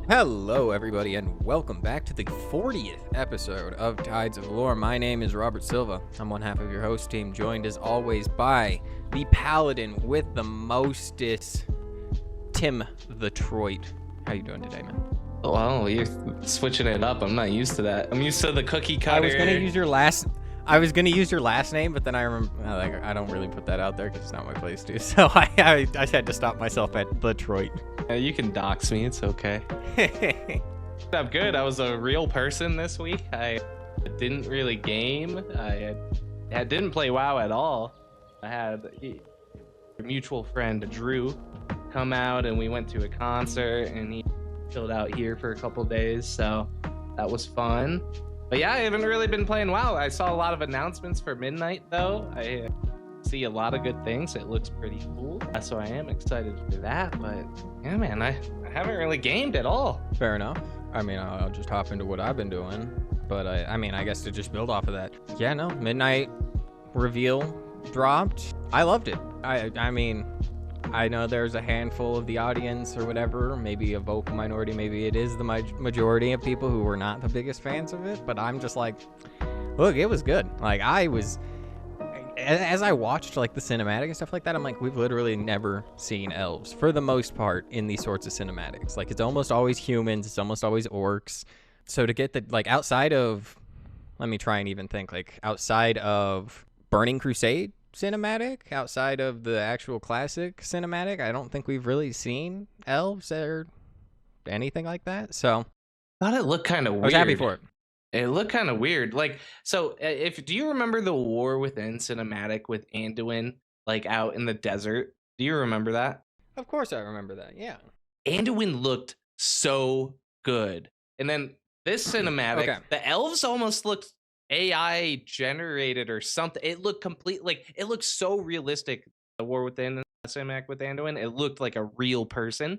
Hello, everybody, and welcome back to the 40th episode of Tides of Lore. My name is Robert Silva. I'm one half of your host team, joined as always by the paladin with the mostest, Tim the Troit. How you doing today, man? Well, you're switching it up. I'm not used to that. I'm used to the cookie cutter. I was gonna use your last name, but then I remember I don't really put that out there because it's not my place to. So I had to stop myself at the Troit. You can dox me. It's okay. I'm good. I was a real person this week. I didn't really game. I didn't play WoW at all. I had a mutual friend, Drew, come out and we went to a concert and he chilled out here for a couple days. So that was fun. But yeah, I haven't really been playing WoW. I saw a lot of announcements for Midnight though. I see a lot of good things. It looks pretty cool. So I am excited for that. But yeah, man, I haven't really gamed at all. Fair enough. I mean, I'll just hop into what I've been doing. But I guess to just build off of that. Yeah, no, Midnight reveal dropped. I loved it. I mean, I know there's a handful of the audience or whatever, maybe a vocal minority, maybe it is the majority of people who were not the biggest fans of it, but I'm just like, look, it was good. Like, as I watched like the cinematic and stuff like that, I'm like, we've literally never seen elves for the most part in these sorts of cinematics. Like, it's almost always humans, it's almost always orcs. So to get the, like, outside of, let me try and even think, like, outside of Burning Crusade cinematic, outside of the actual classic cinematic, I don't think we've really seen elves or anything like that. So I thought it looked kind of weird. I was happy for it. It looked kind of weird. Like, so do you remember the War Within cinematic with Anduin, like out in the desert? Do you remember that? Of course I remember that, yeah. Anduin looked so good. And then this cinematic, Okay. The elves almost looked AI generated or something. It looked it looked so realistic. The War Within cinematic with Anduin, it looked like a real person,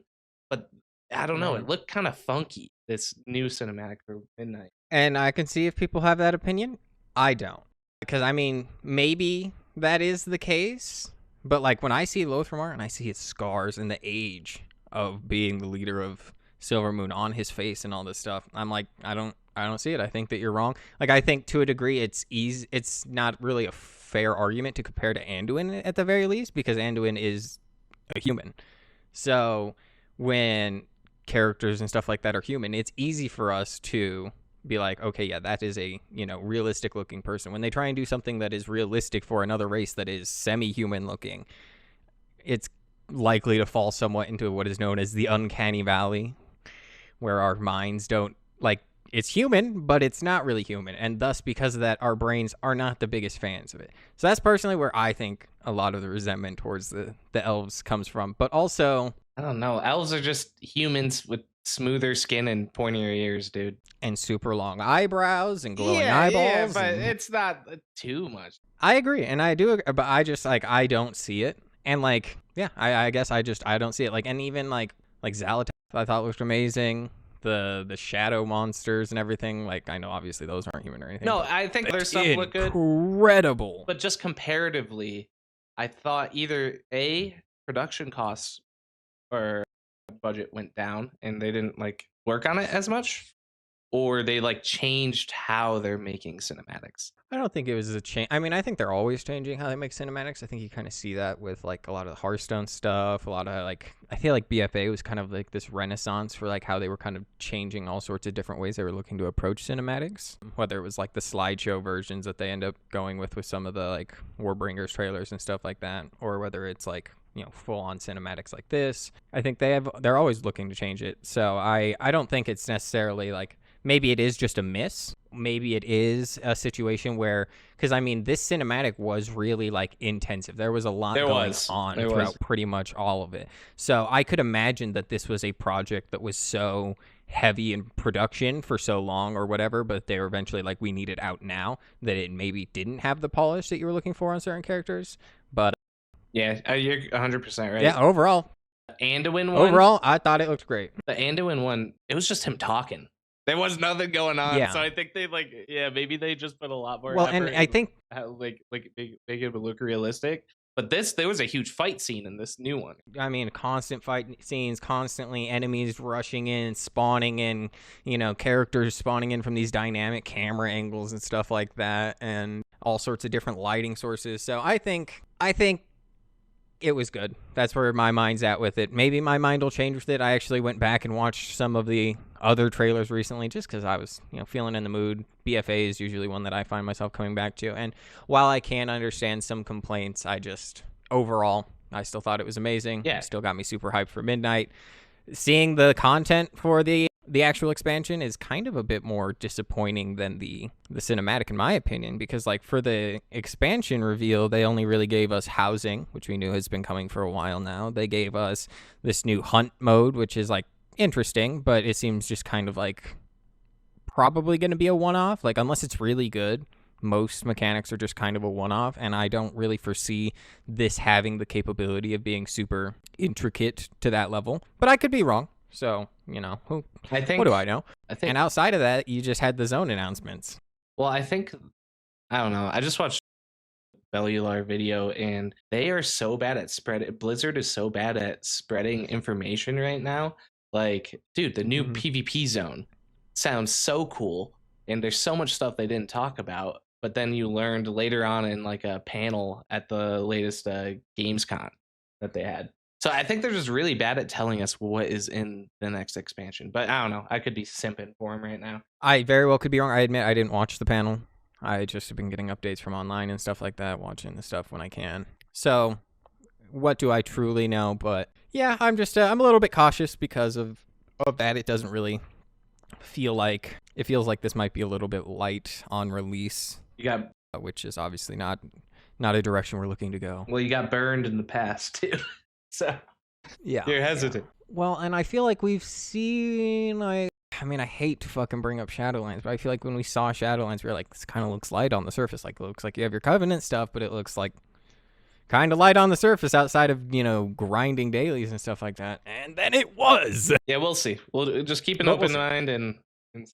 but I don't know. It looked kind of funky. This new cinematic for Midnight, and I can see if people have that opinion. I don't, because I mean, maybe that is the case, but like when I see Lothramar and I see his scars and the age of being the leader of Silvermoon on his face and all this stuff, I'm like, I don't see it. I think that you're wrong. Like, I think to a degree it's not really a fair argument to compare to Anduin at the very least, because Anduin is a human. So when characters and stuff like that are human, it's easy for us to be like, okay, yeah, that is a, realistic looking person. When they try and do something that is realistic for another race that is semi-human looking, it's likely to fall somewhat into what is known as the uncanny valley, where our minds don't, like, it's human, but it's not really human. And thus, because of that, our brains are not the biggest fans of it. So that's personally where I think a lot of the resentment towards the elves comes from. But also, I don't know. Elves are just humans with smoother skin and pointier ears, dude. And super long eyebrows and glowing eyeballs. Yeah, but it's not too much. I agree, and I do, but I just, like, I don't see it. And, like, yeah, I guess I don't see it. Like, and even, like Xalatath, I thought looked amazing. The shadow monsters and everything, like, I know obviously those aren't human or anything. No, I think their stuff look good. Incredible. But just comparatively, I thought either production costs or budget went down and they didn't like work on it as much, or they like changed how they're making cinematics. I don't think it was a change. I mean, I think they're always changing how they make cinematics. I think you kind of see that with like a lot of the Hearthstone stuff, a lot of like, I feel like BFA was kind of like this renaissance for like how they were kind of changing all sorts of different ways they were looking to approach cinematics, whether it was like the slideshow versions that they end up going with some of the like Warbringers trailers and stuff like that, or whether it's like, full on cinematics like this. I think they're always looking to change it. So I don't think it's necessarily like, maybe it is just a miss. Maybe it is a situation where, because I mean, this cinematic was really like intensive. There was a lot going on throughout pretty much all of it. So I could imagine that this was a project that was so heavy in production for so long or whatever, but they were eventually like, we need it out now, that it maybe didn't have the polish that you were looking for on certain characters. But yeah, you're 100% right. Yeah, overall, Anduin one. Overall, I thought it looked great. The Anduin one, it was just him talking. There was nothing going on, yeah. So I think they maybe they just put a lot more. Well, and I think make it look realistic. But there was a huge fight scene in this new one. I mean, constant fight scenes, constantly enemies rushing in, spawning in, characters spawning in from these dynamic camera angles and stuff like that, and all sorts of different lighting sources. So I think it was good. That's where my mind's at with it. Maybe my mind will change with it. I actually went back and watched some of the other trailers recently just because I was, feeling in the mood. BFA is usually one that I find myself coming back to. And while I can understand some complaints, overall, I still thought it was amazing. Yeah. It still got me super hyped for Midnight. Seeing the content for the actual expansion is kind of a bit more disappointing than the cinematic, in my opinion, because for the expansion reveal, they only really gave us housing, which we knew has been coming for a while now. They gave us this new hunt mode, which is interesting, but it seems just kind of probably going to be a one-off. Unless it's really good, most mechanics are just kind of a one-off, and I don't really foresee this having the capability of being super intricate to that level. But I could be wrong. So, what do I know? And outside of that, you just had the zone announcements. Well, I don't know. I just watched Bellular video, and they are so bad at Blizzard is so bad at spreading information right now. Dude, the new PvP zone sounds so cool, and there's so much stuff they didn't talk about. But then you learned later on in a panel at the latest Gamescom that they had. So I think they're just really bad at telling us what is in the next expansion. But I don't know. I could be simping for them right now. I very well could be wrong. I admit I didn't watch the panel. I just have been getting updates from online and stuff like that, watching the stuff when I can. So what do I truly know? But yeah, I'm just I'm a little bit cautious because of that. It doesn't really feel like it feels like this might be a little bit light on release. Which is obviously not a direction we're looking to go. Well, you got burned in the past too. So, yeah, you're hesitant. Yeah. Well, and I feel like we've seen, I hate to fucking bring up Shadowlands, but I feel like when we saw Shadowlands, we were like, this kind of looks light on the surface. It looks like you have your Covenant stuff, but it looks like kind of light on the surface outside of, grinding dailies and stuff like that. And then it was. Yeah, we'll see. We'll just keep an open mind and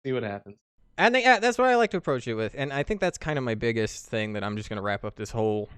see what happens. And that's what I like to approach it with. And I think that's kind of my biggest thing that I'm just going to wrap up this whole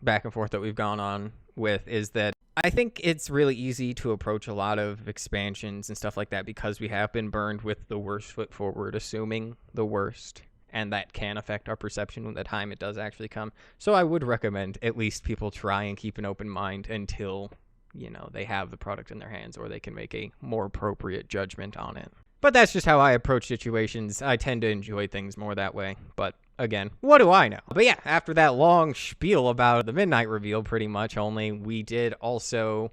back and forth that we've gone on with, is that I think it's really easy to approach a lot of expansions and stuff like that because we have been burned with the worst foot forward, assuming the worst, and that can affect our perception when the time it does actually come. So I would recommend at least people try and keep an open mind until, they have the product in their hands or they can make a more appropriate judgment on it. But that's just how I approach situations. I tend to enjoy things more that way. But again, what do I know? But yeah, after that long spiel about the Midnight reveal, pretty much only, we did also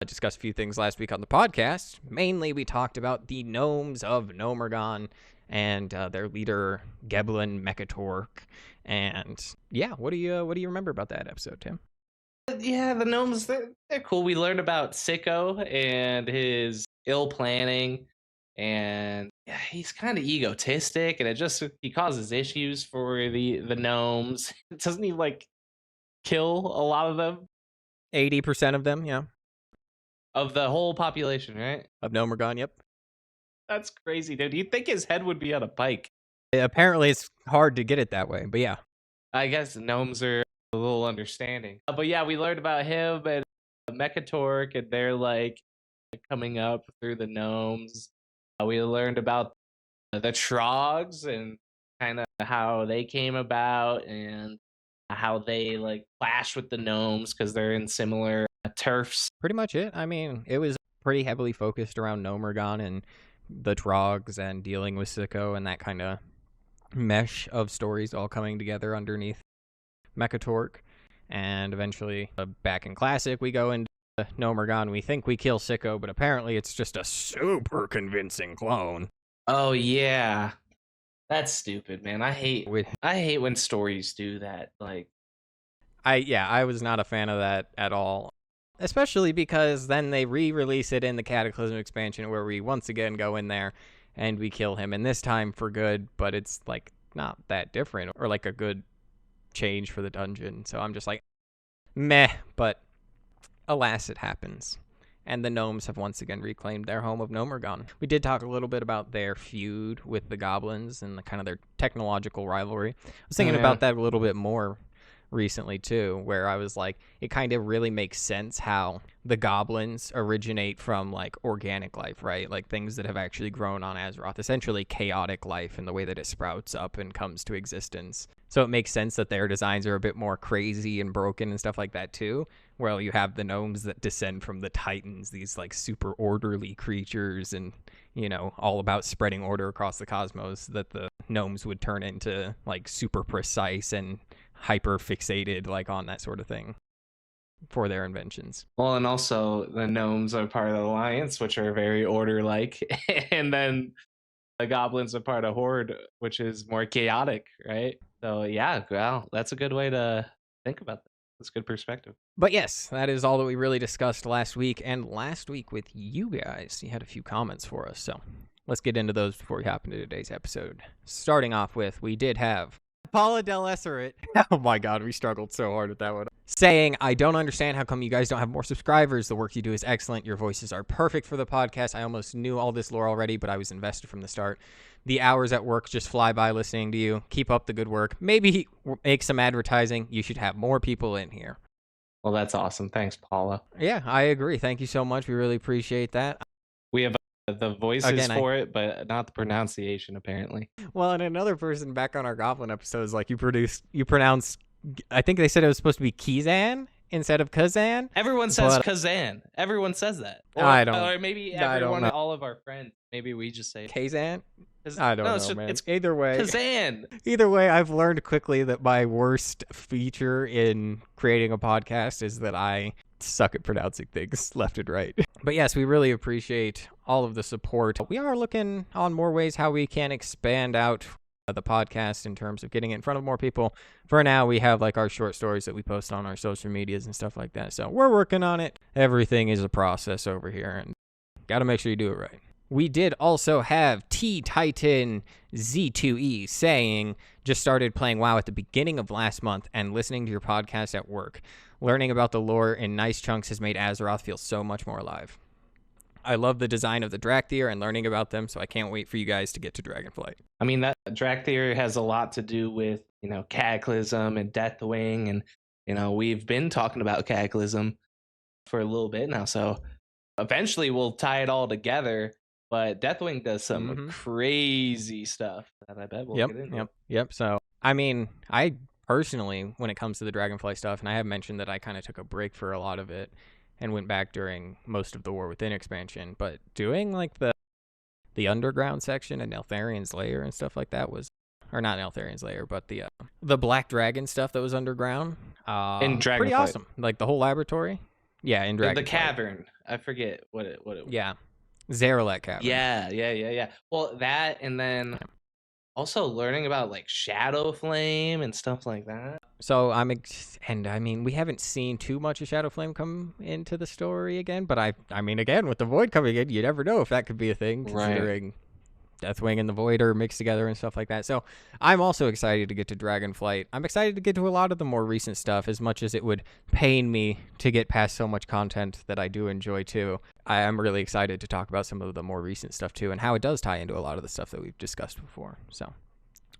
discuss a few things last week on the podcast. Mainly, we talked about the gnomes of Gnomergon and their leader, Geblin Mechatork. And yeah, what do you remember about that episode, Tim? Yeah, the gnomes, they're cool. We learned about Sicko and his ill planning. And yeah, he's kind of egotistic, and he causes issues for the gnomes. Doesn't he kill a lot of them? 80% of them, yeah. Of the whole population, right? Of Gnomergon, yep. That's crazy, dude. You'd think his head would be on a pike. Apparently, it's hard to get it that way, but yeah. I guess gnomes are a little understanding. But yeah, we learned about him and Mechatork, and they're coming up through the gnomes. We learned about the Trogs and kind of how they came about and how they clash with the gnomes because they're in similar turfs. Pretty much it. I mean, it was pretty heavily focused around Gnomergon and the Trogs and dealing with Sicko and that kind of mesh of stories all coming together underneath Mechatork. And eventually, back in Classic, we go into Gnomergon. We think we kill Sicko, but apparently it's just a super convincing clone. Oh yeah, that's stupid, man. I hate when stories do that. I was not a fan of that at all, especially because then they re-release it in the Cataclysm expansion where we once again go in there and we kill him, and this time for good, but it's not that different or a good change for the dungeon. So I'm just meh, but alas, it happens. And the gnomes have once again reclaimed their home of Gnomergon. We did talk a little bit about their feud with the goblins and kind of their technological rivalry. I was thinking about that a little bit more recently too, where I was like, it kind of really makes sense how the goblins originate from like organic life, right? Like things that have actually grown on Azeroth, essentially chaotic life in the way that it sprouts up and comes to existence. So it makes sense that their designs are a bit more crazy and broken and stuff like that too. Well, you have the gnomes that descend from the titans, these like super orderly creatures and, you know, all about spreading order across the cosmos, that the gnomes would turn into like super precise and hyper fixated like on that sort of thing for their inventions. Well, and also the gnomes are part of the alliance, which are very order like, and then the goblins are part of horde, which is more chaotic, right? So yeah, well, that's a good way to think about that. That's a good perspective. But yes, that is all that we really discussed last week. And last week with you guys, you had a few comments for us. So let's get into those before we hop into today's episode. Starting off with, we did have Paula Del Esseret. Oh my god, we struggled so hard with that one. Saying, I don't understand how come you guys don't have more subscribers. The work you do is excellent. Your voices are perfect for the podcast. I almost knew all this lore already, but I was invested from the start. The hours at work just fly by listening to you. Keep up the good work. Maybe make some advertising. You should have more people in here. Well, that's awesome. Thanks, Paula. Yeah, I agree. Thank you so much. We really appreciate that. We have the voices Again, for it, but not the pronunciation, apparently. Well, and another person back on our Goblin episodes, like you pronounced, I think they said it was supposed to be Kizan instead of Kazan. Everyone says Kazan. Everyone says that. Or, I don't. Or maybe everyone, all of our friends. Maybe we just say Kazan. I don't know, man. It's either way. Kazan. Either way, I've learned quickly that my worst feature in creating a podcast is that I suck at pronouncing things left and right. But yes, we really appreciate all of the support. We are looking on more ways how we can expand out the podcast in terms of getting it in front of more people. For now, we have like our short stories that we post on our social medias and stuff like that. So we're working on it. Everything is a process over here, and got to make sure you do it right. We did also have T-Titan Z2E saying, just started playing WoW at the beginning of last month and listening to your podcast at work. Learning about the lore in nice chunks has made Azeroth feel so much more alive. I love the design of the Drakthir and learning about them, so I can't wait for you guys to get to Dragonflight. I mean, that Drakthir has a lot to do with, you know, Cataclysm and Deathwing, and, you know, we've been talking about Cataclysm for a little bit now, so eventually we'll tie it all together. But Deathwing does some crazy stuff that I bet we'll get into. Yep. So, I mean, I personally, when it comes to the Dragonfly stuff, and I have mentioned that I kind of took a break for a lot of it and went back during most of the War Within expansion, but doing like the underground section and Neltharian's Lair and stuff like that was, or not Neltharian's Lair, but the Black Dragon stuff that was underground. In Dragonflight. Pretty awesome. Like the whole laboratory. Yeah, in Dragonflight. The cavern. I forget what it was. Yeah. Zeralet Cavern. Yeah. Well, that, and then also learning about like Shadow Flame and stuff like that. So I mean, we haven't seen too much of Shadow Flame come into the story again, but I mean, again, with the Void coming in, you never know if that could be a thing, considering Deathwing and the Void are mixed together and stuff like that. So I'm also excited to get to Dragonflight. I'm excited to get to a lot of the more recent stuff, as much as it would pain me to get past so much content that I do enjoy too. I am really excited to talk about some of the more recent stuff too, and how it does tie into a lot of the stuff that we've discussed before. So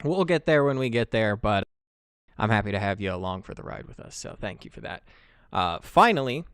we'll get there when we get there, but I'm happy to have you along for the ride with us. So thank you for that. Finally,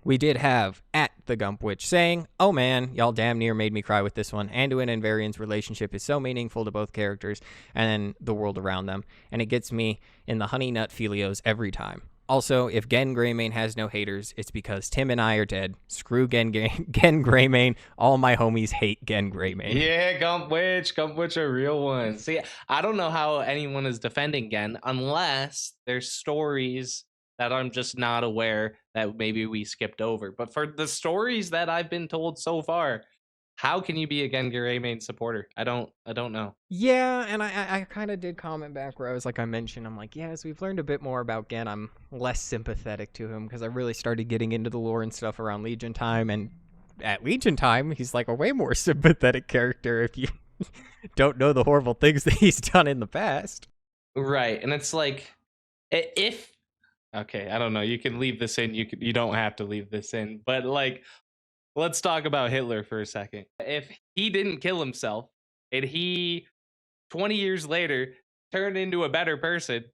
we did have at the Gump Witch saying, oh man, y'all damn near made me cry with this one. Anduin and Varian's relationship is so meaningful to both characters and the world around them, and it gets me in the honey nut filios every time. Also, if Gen Greymane has no haters, it's because Tim and I are dead. Screw Gen Greymane. All my homies hate Gen Greymane. Yeah, Gump Witch are real ones. See, I don't know how anyone is defending Gen unless there's stories that I'm just not aware that maybe we skipped over. But for the stories that I've been told so far, how can you be a Gen Greymane supporter? I don't know. Yeah, and I kind of did comment back where I was like, I mentioned, I'm like, yeah, as we've learned a bit more about Gen, I'm less sympathetic to him because I really started getting into the lore and stuff around Legion time, and at Legion time, he's like a way more sympathetic character if you don't know the horrible things that he's done in the past. Right, and it's like, if... Okay, I don't know. You can leave this in. You don't have to leave this in. But like, let's talk about Hitler for a second. If he didn't kill himself and he 20 years later turned into a better person,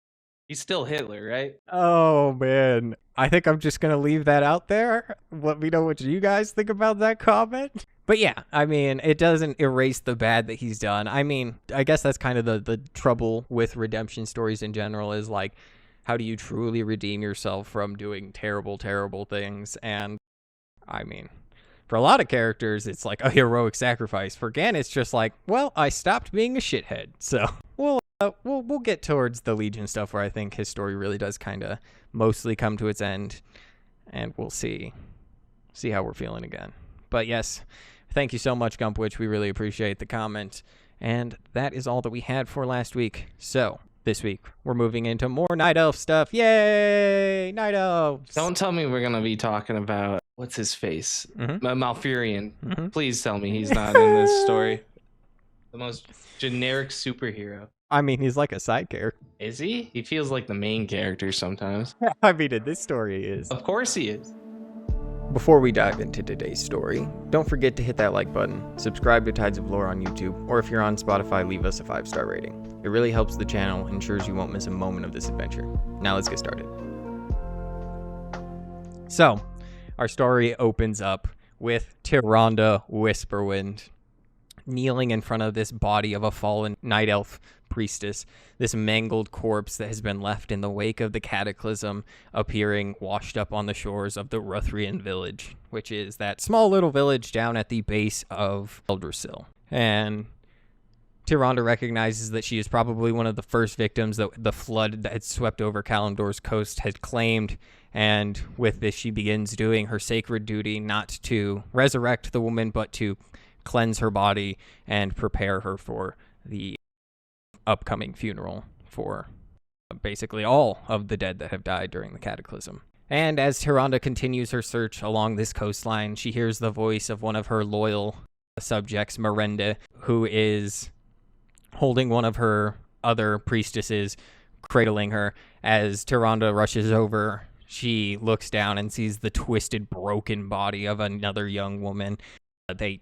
He's still Hitler, right? Oh, man. I think I'm just going to leave that out there. Let me know what you guys think about that comment. But yeah, I mean, it doesn't erase the bad that he's done. I mean, I guess that's kind of the trouble with redemption stories in general is like, how do you truly redeem yourself from doing terrible, terrible things? And I mean, for a lot of characters, it's like a heroic sacrifice. For Gan, it's just like, well, I stopped being a shithead. So we'll get towards the Legion stuff where I think his story really does kind of mostly come to its end, and we'll see how we're feeling again. But yes, thank you so much, Gumpwitch. We really appreciate the comment, and that is all that we had for last week. So this week, we're moving into more Night Elf stuff. Yay! Night Elves! Don't tell me we're going to be talking about, what's his face? Malfurion. Please tell me he's not in this story. The most generic superhero. I mean, he's like a side character. Is he? He feels like the main character sometimes. I mean, in this story he is. Of course he is. Before we dive into today's story, don't forget to hit that like button, subscribe to Tides of Lore on YouTube, or if you're on Spotify, leave us a 5-star rating. It really helps the channel and ensures you won't miss a moment of this adventure. Now let's get started. So, our story opens up with Tyrande Whisperwind kneeling in front of this body of a fallen night elf priestess, this mangled corpse that has been left in the wake of the Cataclysm, appearing washed up on the shores of the Rut'theran village, which is that small little village down at the base of Nordrassil. And Tyrande recognizes that she is probably one of the first victims that the flood that had swept over Kalimdor's coast had claimed, and with this she begins doing her sacred duty not to resurrect the woman, but to cleanse her body and prepare her for the upcoming funeral for basically all of the dead that have died during the Cataclysm. And as Tyrande continues her search along this coastline, she hears the voice of one of her loyal subjects, Miranda, who is holding one of her other priestesses, cradling her. As Tyrande rushes over, she looks down and sees the twisted, broken body of another young woman. They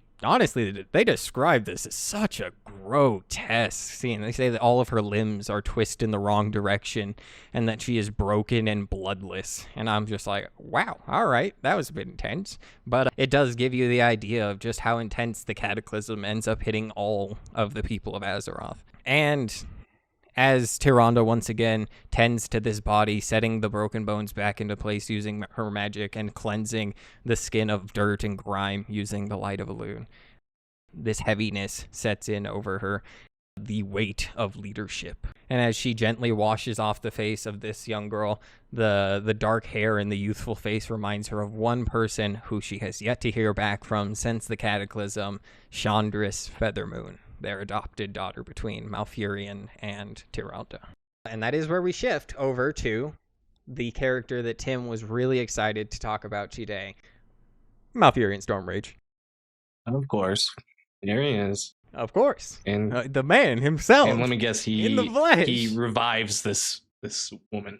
describe this as such a grotesque scene. They say that all of her limbs are twisted in the wrong direction and that she is broken and bloodless. And I'm just like, wow, all right, that was a bit intense. But it does give you the idea of just how intense the Cataclysm ends up hitting all of the people of Azeroth. And as Tyrande once again tends to this body, setting the broken bones back into place using her magic and cleansing the skin of dirt and grime using the light of Elune, this heaviness sets in over her, the weight of leadership. And as she gently washes off the face of this young girl, the dark hair in the youthful face reminds her of one person who she has yet to hear back from since the Cataclysm, Shandris Feathermoon, their adopted daughter between Malfurion and Tyrande. And that is where we shift over to the character that Tim was really excited to talk about today, Malfurion Stormrage. Of course. There he is. Of course. And the man himself. And let me guess, he revives this woman.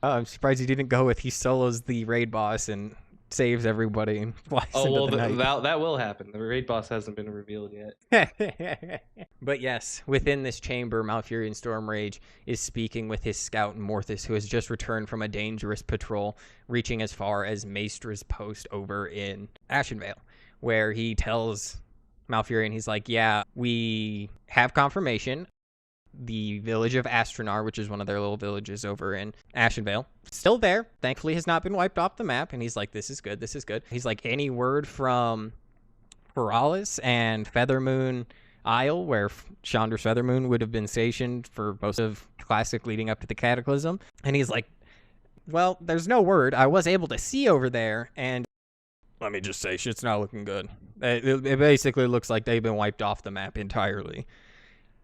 I'm surprised he didn't go with he solos the raid boss and saves everybody and flies into the night. That will happen. The raid boss hasn't been revealed yet. But yes, within this chamber, Malfurion Stormrage is speaking with his scout Morthus, who has just returned from a dangerous patrol, reaching as far as Maestra's post over in Ashenvale, where he tells Malfurion, he's like, yeah, we have confirmation. The village of Astronar, which is one of their little villages over in Ashenvale, still there. Thankfully has not been wiped off the map. And he's like, this is good. This is good. He's like, any word from Paralis and Feathermoon Isle, where Shandris Feathermoon would have been stationed for most of Classic leading up to the Cataclysm? And he's like, well, there's no word. I was able to see over there, and let me just say, shit's not looking good. It basically looks like they've been wiped off the map entirely.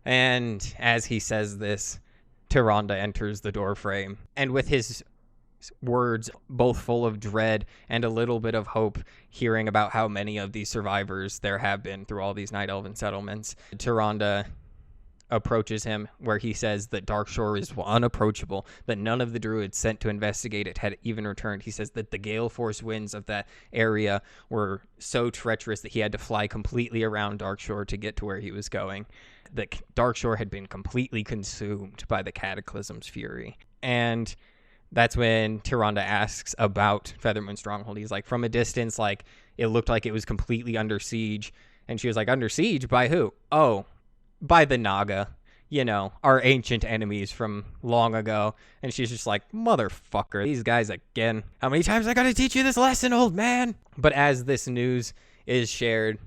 And as he says this, Tyrande enters the doorframe, and with his words both full of dread and a little bit of hope, hearing about how many of these survivors there have been through all these Night Elven settlements, Tyrande approaches him, where he says that Darkshore is unapproachable, that none of the Druids sent to investigate it had even returned. He says that the gale force winds of that area were so treacherous that he had to fly completely around Darkshore to get to where he was going. That Darkshore had been completely consumed by the Cataclysm's fury. And that's when Tyrande asks about Feathermoon Stronghold. He's like, from a distance, like, it looked like it was completely under siege. And she was like, under siege? By who? Oh, by the Naga. You know, our ancient enemies from long ago. And she's just like, motherfucker, these guys again. How many times I gotta teach you this lesson, old man? But as this news is shared,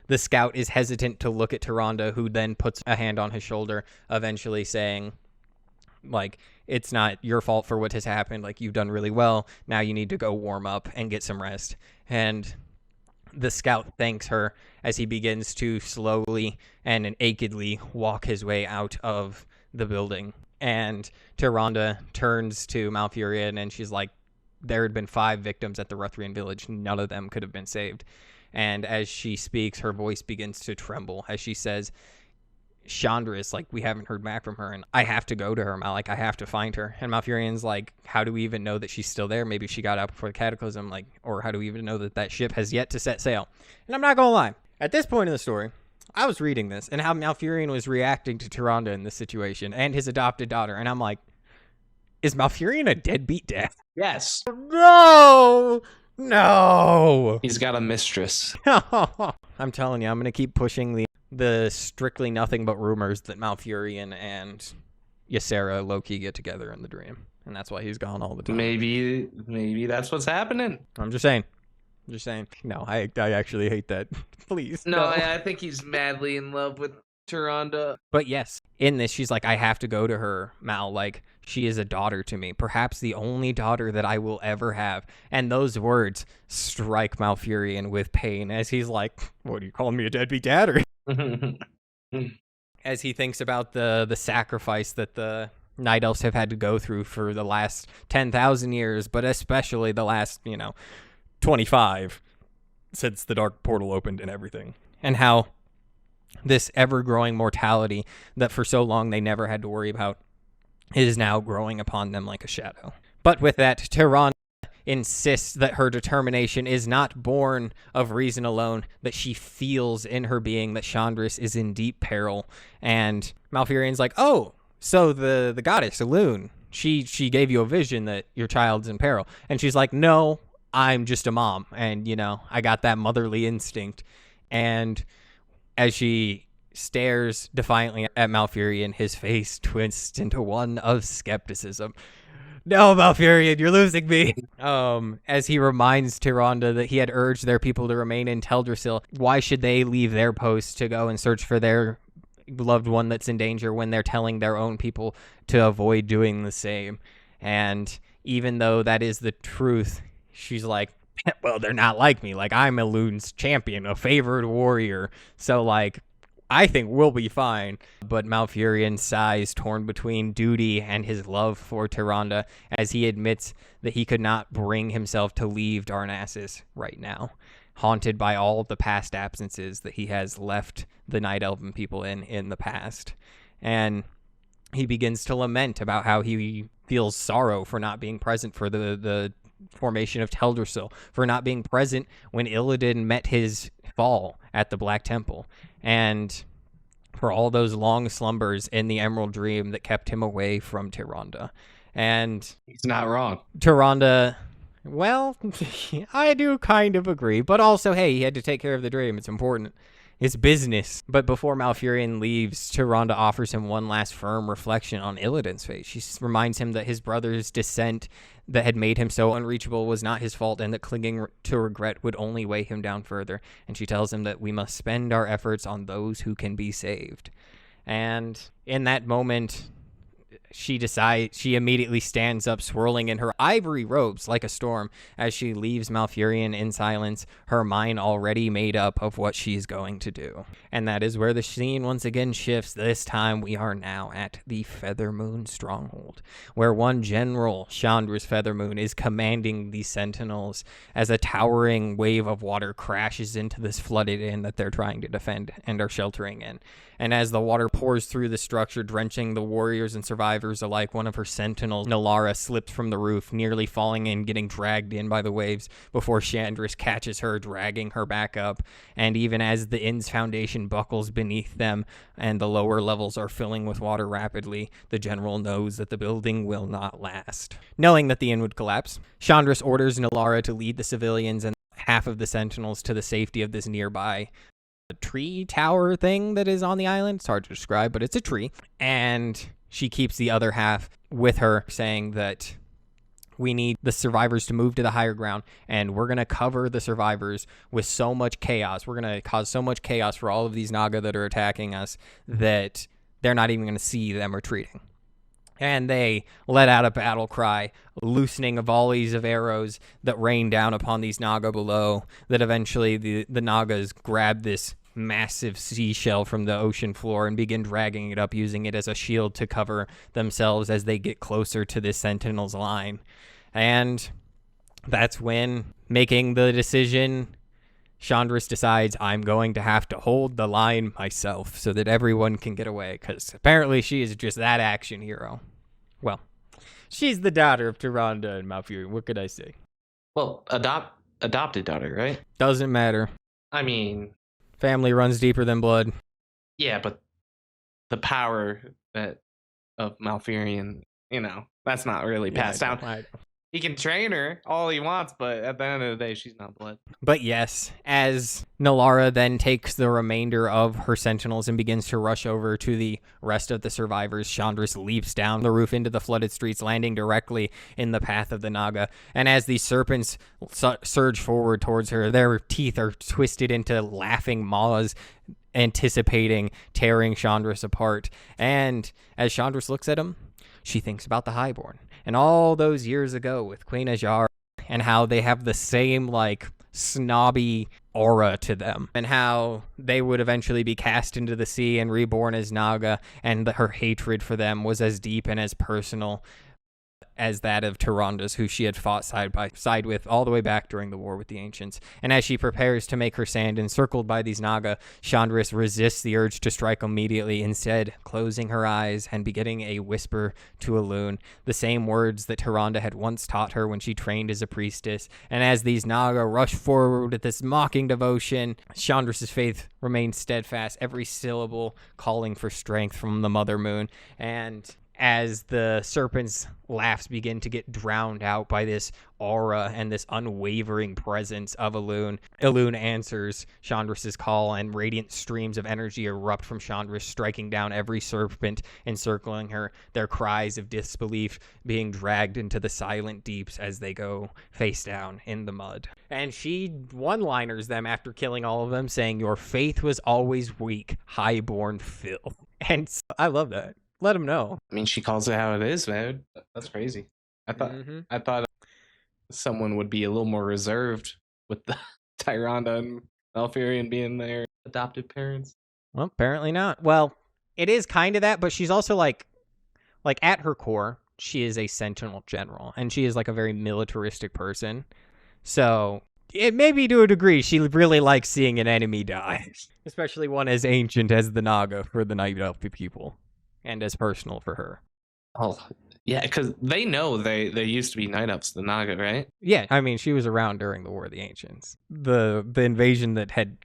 the scout is hesitant to look at Tyrande, who then puts a hand on his shoulder, eventually saying, like, it's not your fault for what has happened. Like, you've done really well. Now you need to go warm up and get some rest. And the scout thanks her as he begins to slowly and achingly walk his way out of the building. And Tyrande turns to Malfurion and she's like, there had been 5 victims at the Rut'theran village. None of them could have been saved. And as she speaks, her voice begins to tremble as she says, Shandris, like, we haven't heard back from her, and I have to go to her, Mal. Like, I have to find her. And Malfurion's like, how do we even know that she's still there? Maybe she got out before the Cataclysm, like, or how do we even know that that ship has yet to set sail? And I'm not gonna lie, at this point in the story, I was reading this and how Malfurion was reacting to Tyrande in this situation and his adopted daughter, and I'm like, is Malfurion a deadbeat dad? Yes. No. He's got a mistress. I'm telling you, I'm gonna keep pushing the strictly nothing but rumors that Malfurion and Ysera low-key get together in the dream. And that's why he's gone all the time. Maybe that's what's happening. I'm just saying. No, I actually hate that. Please. No, I think he's madly in love with Tyrande. But yes, in this, she's like, I have to go to her, Mal. Like, she is a daughter to me. Perhaps the only daughter that I will ever have. And those words strike Malfurion with pain as he's like, what, are you calling me a deadbeat dad? Or as he thinks about the sacrifice that the Night Elves have had to go through for the last 10,000 years, but especially the last, 25 since the Dark Portal opened and everything. And how this ever-growing mortality that for so long they never had to worry about is now growing upon them like a shadow. But with that, Tyrande insists that her determination is not born of reason alone, that she feels in her being that Shandris is in deep peril. And Malfurion's like, oh, so the goddess Elune, she gave you a vision that your child's in peril. And she's like, no, I'm just a mom, and I got that motherly instinct. And as she stares defiantly at Malfurion, his face twists into one of skepticism. No, Malfurion, you're losing me. As he reminds Tyrande that he had urged their people to remain in Teldrassil. Why should they leave their post to go and search for their loved one that's in danger when they're telling their own people to avoid doing the same? And even though that is the truth, she's like, well, they're not like me. Like, I'm Elune's champion, a favored warrior. So, like, I think we'll be fine. But Malfurion sighs, torn between duty and his love for Tyrande, as he admits that he could not bring himself to leave Darnassus right now, haunted by all the past absences that he has left the Night Elven people in the past. And he begins to lament about how he feels sorrow for not being present for the formation of Teldrassil, for not being present when Illidan met his fall at the Black Temple, and for all those long slumbers in the Emerald Dream that kept him away from Tyrande. And he's not wrong. Tyrande, well, I do kind of agree, but also, hey, he had to take care of the dream. It's important. It's business. But before Malfurion leaves, Tyrande offers him one last firm reflection on Illidan's fate. She reminds him that his brother's descent that had made him so unreachable was not his fault, and that clinging to regret would only weigh him down further. And she tells him that we must spend our efforts on those who can be saved. And in that moment, she immediately stands up, swirling in her ivory robes like a storm, as she leaves Malfurion in silence, her mind already made up of what she's going to do. And that is where the scene once again shifts. This time we are now at the Feathermoon Stronghold, where one general, Shandris Feathermoon, is commanding the Sentinels as a towering wave of water crashes into this flooded inn that they're trying to defend and are sheltering in. And as the water pours through the structure, drenching the warriors and survivors survivors alike. One of her sentinels, Nalara, slips from the roof, nearly falling and getting dragged in by the waves before Shandris catches her, dragging her back up. And even as the inn's foundation buckles beneath them and the lower levels are filling with water rapidly, the general knows that the building will not last. Knowing that the inn would collapse, Shandris orders Nalara to lead the civilians and half of the sentinels to the safety of this nearby tree tower thing that is on the island. It's hard to describe, but it's a tree. And she keeps the other half with her, saying that we need the survivors to move to the higher ground, and we're going to cover the survivors with so much chaos. We're going to cause so much chaos for all of these Naga that are attacking us that they're not even going to see them retreating. And they let out a battle cry, loosening volleys of arrows that rain down upon these Naga below, that eventually the Nagas grab this massive seashell from the ocean floor and begin dragging it up, using it as a shield to cover themselves as they get closer to this Sentinel's line. And that's when, making the decision, Shandris decides, I'm going to have to hold the line myself so that everyone can get away, because apparently she is just that action hero. Well, she's the daughter of Tyrande and Malfurion. What could I say? Well, adopted daughter, right? Doesn't matter. I mean, family runs deeper than blood. Yeah, but the power of Malfurion, that's not really passed down. He can train her all he wants, but at the end of the day, she's not blood. But yes, as Nalara then takes the remainder of her sentinels and begins to rush over to the rest of the survivors, Shandris leaps down the roof into the flooded streets, landing directly in the path of the Naga. And as these serpents surge forward towards her, their teeth are twisted into laughing maws, anticipating tearing Shandris apart. And as Shandris looks at him, she thinks about the Highborn and all those years ago with Queen Ajar, and how they have the same snobby aura to them, and how they would eventually be cast into the sea and reborn as Naga, and her hatred for them was as deep and as personal as that of Tyrande's, who she had fought side by side with all the way back during the war with the Ancients. And as she prepares to make her stand encircled by these Naga, Shandris resists the urge to strike immediately, instead closing her eyes and beginning a whisper to Elune, the same words that Tyrande had once taught her when she trained as a priestess. And as these Naga rush forward with this mocking devotion, Shandris' faith remains steadfast, every syllable calling for strength from the Mother Moon. And as the serpents' laughs begin to get drowned out by this aura and this unwavering presence of Elune, Elune answers Shandris' call, and radiant streams of energy erupt from Shandris, striking down every serpent encircling her, their cries of disbelief being dragged into the silent deeps as they go face down in the mud. And she one-liners them after killing all of them, saying, "Your faith was always weak, highborn Phil." And I love that. Let him know. I mean, she calls it how it is, man. That's crazy. I thought someone would be a little more reserved with the Tyrande and Malfurion being their adopted parents. Well, apparently not. Well, it is kind of that, but she's also like at her core, she is a Sentinel general, and she is a very militaristic person. So it may be to a degree she really likes seeing an enemy die, especially one as ancient as the Naga for the Night Elf people. And as personal for her. Oh, yeah, because they know they used to be Night Elves, the Naga, right? Yeah, I mean, she was around during the War of the Ancients. The invasion that had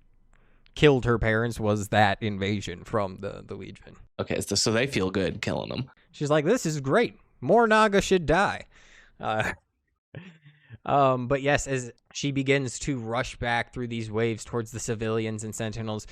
killed her parents was that invasion from the Legion. Okay, so they feel good killing them. She's like, this is great. More Naga should die. But yes, as she begins to rush back through these waves towards the civilians and Sentinels,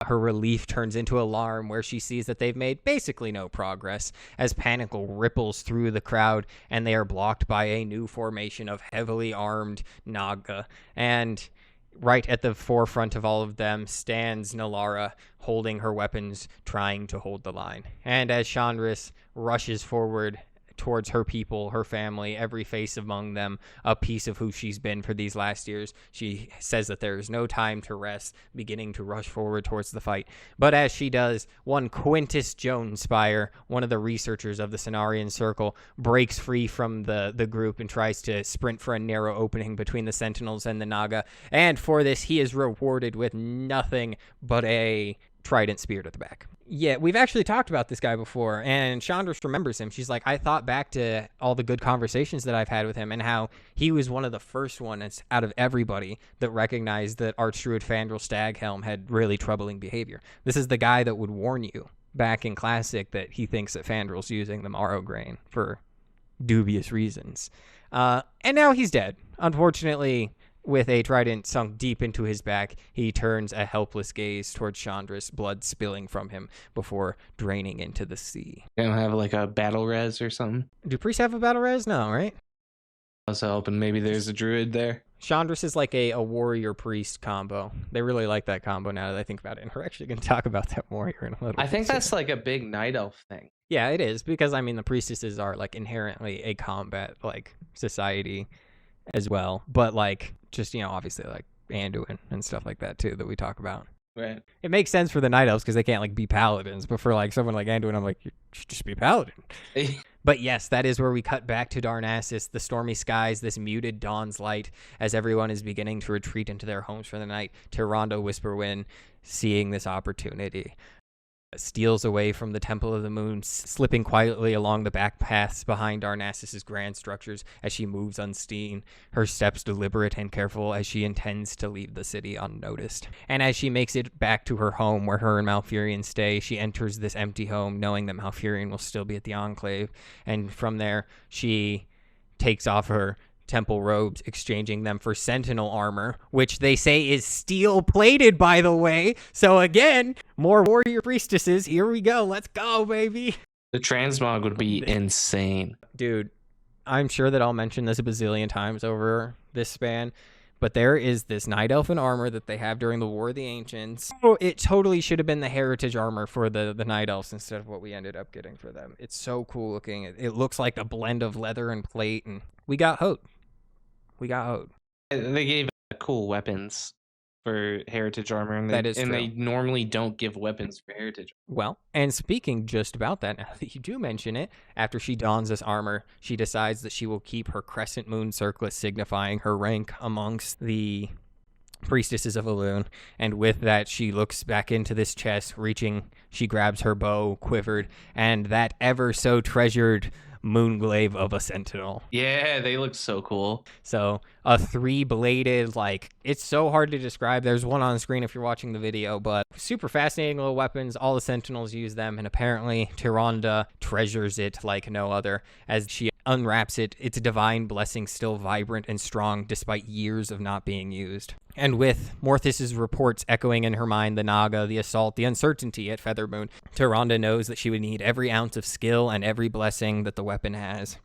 her relief turns into alarm, where she sees that they've made basically no progress, as panic ripples through the crowd and they are blocked by a new formation of heavily armed Naga. And right at the forefront of all of them stands Nalara, holding her weapons, trying to hold the line. And as Shandris rushes forward towards her people, her family, every face among them, a piece of who she's been for these last years, she says that there is no time to rest, beginning to rush forward towards the fight. But as she does, one Quintus Jonesspire, one of the researchers of the Cenarian Circle, breaks free from the group and tries to sprint for a narrow opening between the Sentinels and the Naga. And for this, he is rewarded with nothing but a trident speared at the back. Yeah, we've actually talked about this guy before, and Shandris remembers him. She's like, I thought back to all the good conversations that I've had with him and how he was one of the first ones out of everybody that recognized that Archdruid Fandral Staghelm had really troubling behavior. This is the guy that would warn you back in Classic that he thinks that Fandrel's using the Morrow Grain for dubious reasons. And now he's dead. Unfortunately, with a trident sunk deep into his back, he turns a helpless gaze towards Shandris, blood spilling from him before draining into the sea. You don't have like a battle res or something? Do priests have a battle res? No, right? I was hoping maybe there's a druid there. Shandris is like a warrior priest combo. They really like that combo now that I think about it. And we're actually going to talk about that more here in a little bit. I think that's like a big night elf thing. Yeah, it is. Because, I mean, the priestesses are like inherently a combat like society as well. But like, just, you know, obviously like Anduin and stuff like that too that we talk about. Right. It makes sense for the night elves because they can't like be paladins, but for like someone like Anduin, I'm like, you should just be paladin. But yes, that is where we cut back to Darnassus, the stormy skies, this muted dawn's light, as everyone is beginning to retreat into their homes for the night. Tyrande Whisperwind, seeing this opportunity, steals away from the Temple of the Moon, slipping quietly along the back paths behind Darnassus's grand structures as she moves unseen, her steps deliberate and careful as she intends to leave the city unnoticed. And as she makes it back to her home where her and Malfurion stay, she enters this empty home knowing that Malfurion will still be at the Enclave, and from there she takes off her temple robes, exchanging them for sentinel armor, which they say is steel plated, by the way. So again, more warrior priestesses. Here we go. Let's go, baby. The transmog would be insane. Dude, I'm sure that I'll mention this a bazillion times over this span, but there is this night elfin armor that they have during the War of the Ancients. Oh, it totally should have been the heritage armor for the night elves instead of what we ended up getting for them. It's so cool looking. It looks like a blend of leather and plate, and we got hoed. We got hoed. They gave cool weapons for heritage armor, and that is true. They normally don't give weapons for heritage. Well, and speaking just about that, now that you do mention it, after she dons this armor, she decides that she will keep her crescent moon circlet, signifying her rank amongst the priestesses of Elune. And with that, she looks back into this chest, reaching, she grabs her bow, quivered, and that ever so treasured moonglaive of a sentinel. Yeah, they look so cool. So a 3-bladed, like, it's so hard to describe. There's one on the screen if you're watching the video, but super fascinating little weapons. All the sentinels use them, and apparently Tyrande treasures it like no other. As she unwraps it, its divine blessing still vibrant and strong despite years of not being used. And with Morthus's reports echoing in her mind, the Naga, the assault, the uncertainty at Feathermoon, Tyrande knows that she would need every ounce of skill and every blessing that the weapon has.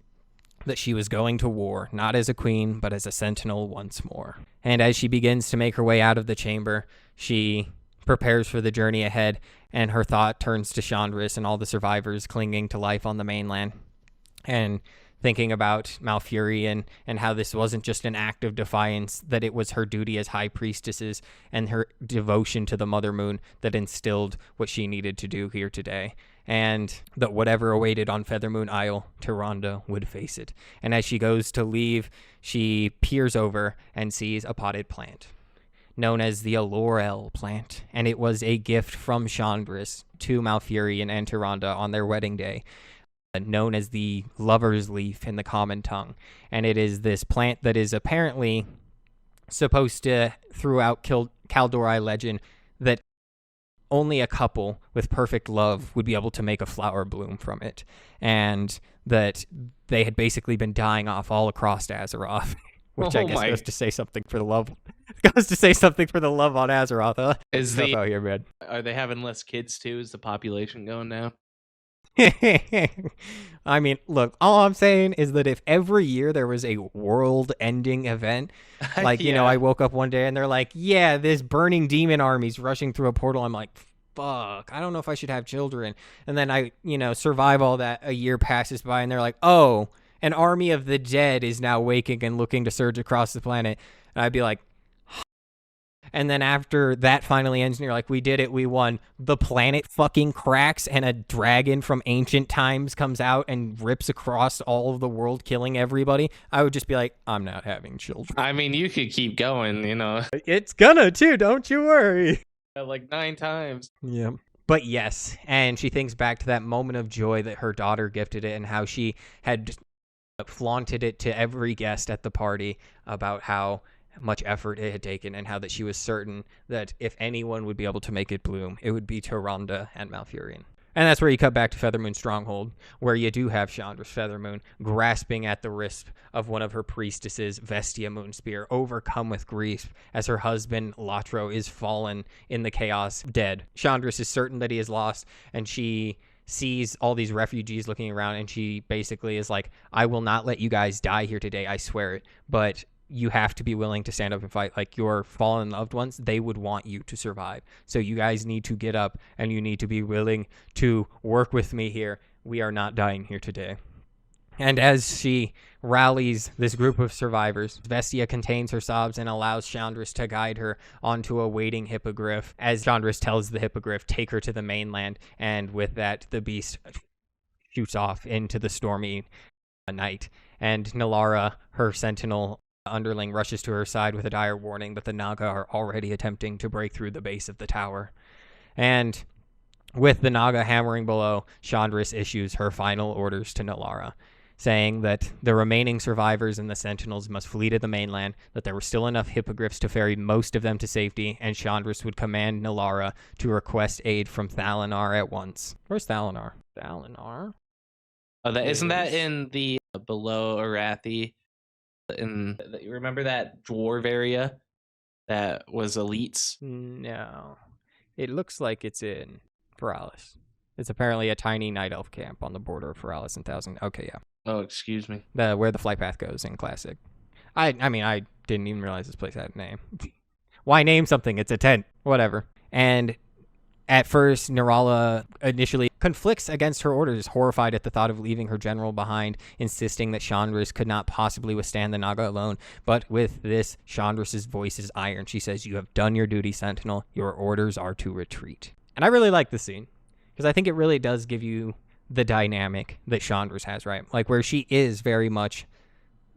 That she was going to war, not as a queen, but as a sentinel once more. And as she begins to make her way out of the chamber, she prepares for the journey ahead, and her thought turns to Shandris and all the survivors clinging to life on the mainland. And thinking about Malfurion and how this wasn't just an act of defiance, that it was her duty as high priestesses and her devotion to the Mother Moon that instilled what she needed to do here today. And that whatever awaited on Feathermoon Isle, Tyrande would face it. And as she goes to leave, she peers over and sees a potted plant known as the Alorel plant, and it was a gift from Shandris to Malfurion and Tyrande on their wedding day, known as the lover's leaf in the common tongue. And it is this plant that is apparently supposed to, throughout Kaldorei legend, that only a couple with perfect love would be able to make a flower bloom from it, and that they had basically been dying off all across Azeroth, which I guess goes to say something for the love. Goes to say something for the love on Azeroth. Huh? Is the out here, man? Are they having less kids too? Is the population going down? I mean, look, all I'm saying is that if every year there was a world-ending event, like, you know, I woke up one day and they're like, yeah, this burning demon army's rushing through a portal. I'm like, fuck, I don't know if I should have children. And then I, you know, survive all that. A year passes by and they're like, oh, an army of the dead is now waking and looking to surge across the planet. And I'd be like, and then after that finally ends and you're like, we did it, we won, the planet fucking cracks and a dragon from ancient times comes out and rips across all of the world, killing everybody, I would just be like, I'm not having children. I mean, you could keep going, you know. It's gonna too, don't you worry. Like 9 times. Yeah. But yes, and she thinks back to that moment of joy that her daughter gifted it and how she had flaunted it to every guest at the party about how much effort it had taken and how that she was certain that if anyone would be able to make it bloom, it would be Tyrande and Malfurion. And that's where you cut back to Feathermoon Stronghold, where you do have Shandris Feathermoon grasping at the wrist of one of her priestesses, Vestia Moonspear, overcome with grief as her husband, Latro, is fallen in the chaos, dead. Shandris is certain that he is lost, and she sees all these refugees looking around, and she basically is like, I will not let you guys die here today, I swear it, but you have to be willing to stand up and fight. Like, your fallen loved ones, they would want you to survive. So you guys need to get up, and you need to be willing to work with me here. We are not dying here today. And as she rallies this group of survivors, Vestia contains her sobs and allows Shandris to guide her onto a waiting hippogriff, as Shandris tells the hippogriff, take her to the mainland, and with that, the beast shoots off into the stormy night. And Nalara, her sentinel underling, rushes to her side with a dire warning that the Naga are already attempting to break through the base of the tower. And with the Naga hammering below, Shandris issues her final orders to Nalara, saying that the remaining survivors and the Sentinels must flee to the mainland, that there were still enough hippogriffs to ferry most of them to safety, and Shandris would command Nalara to request aid from Thalinar at once. Where's Thalinar? Thalinar? Oh, isn't that in the below Arathi? You remember that dwarf area that was elites? No. It looks like it's in Feralis. It's apparently a tiny night elf camp on the border of Feralis and Thousand. Okay, yeah. Oh, excuse me. Where the flight path goes in Classic. I mean, I didn't even realize this place had a name. Why name something? It's a tent. Whatever. And at first, Narala initially conflicts against her orders, horrified at the thought of leaving her general behind, insisting that Shandris could not possibly withstand the Naga alone. But with this, Shandris' voice is iron. She says, you have done your duty, Sentinel. Your orders are to retreat. And I really like this scene, because I think it really does give you the dynamic that Shandris has, right? Like, where she is very much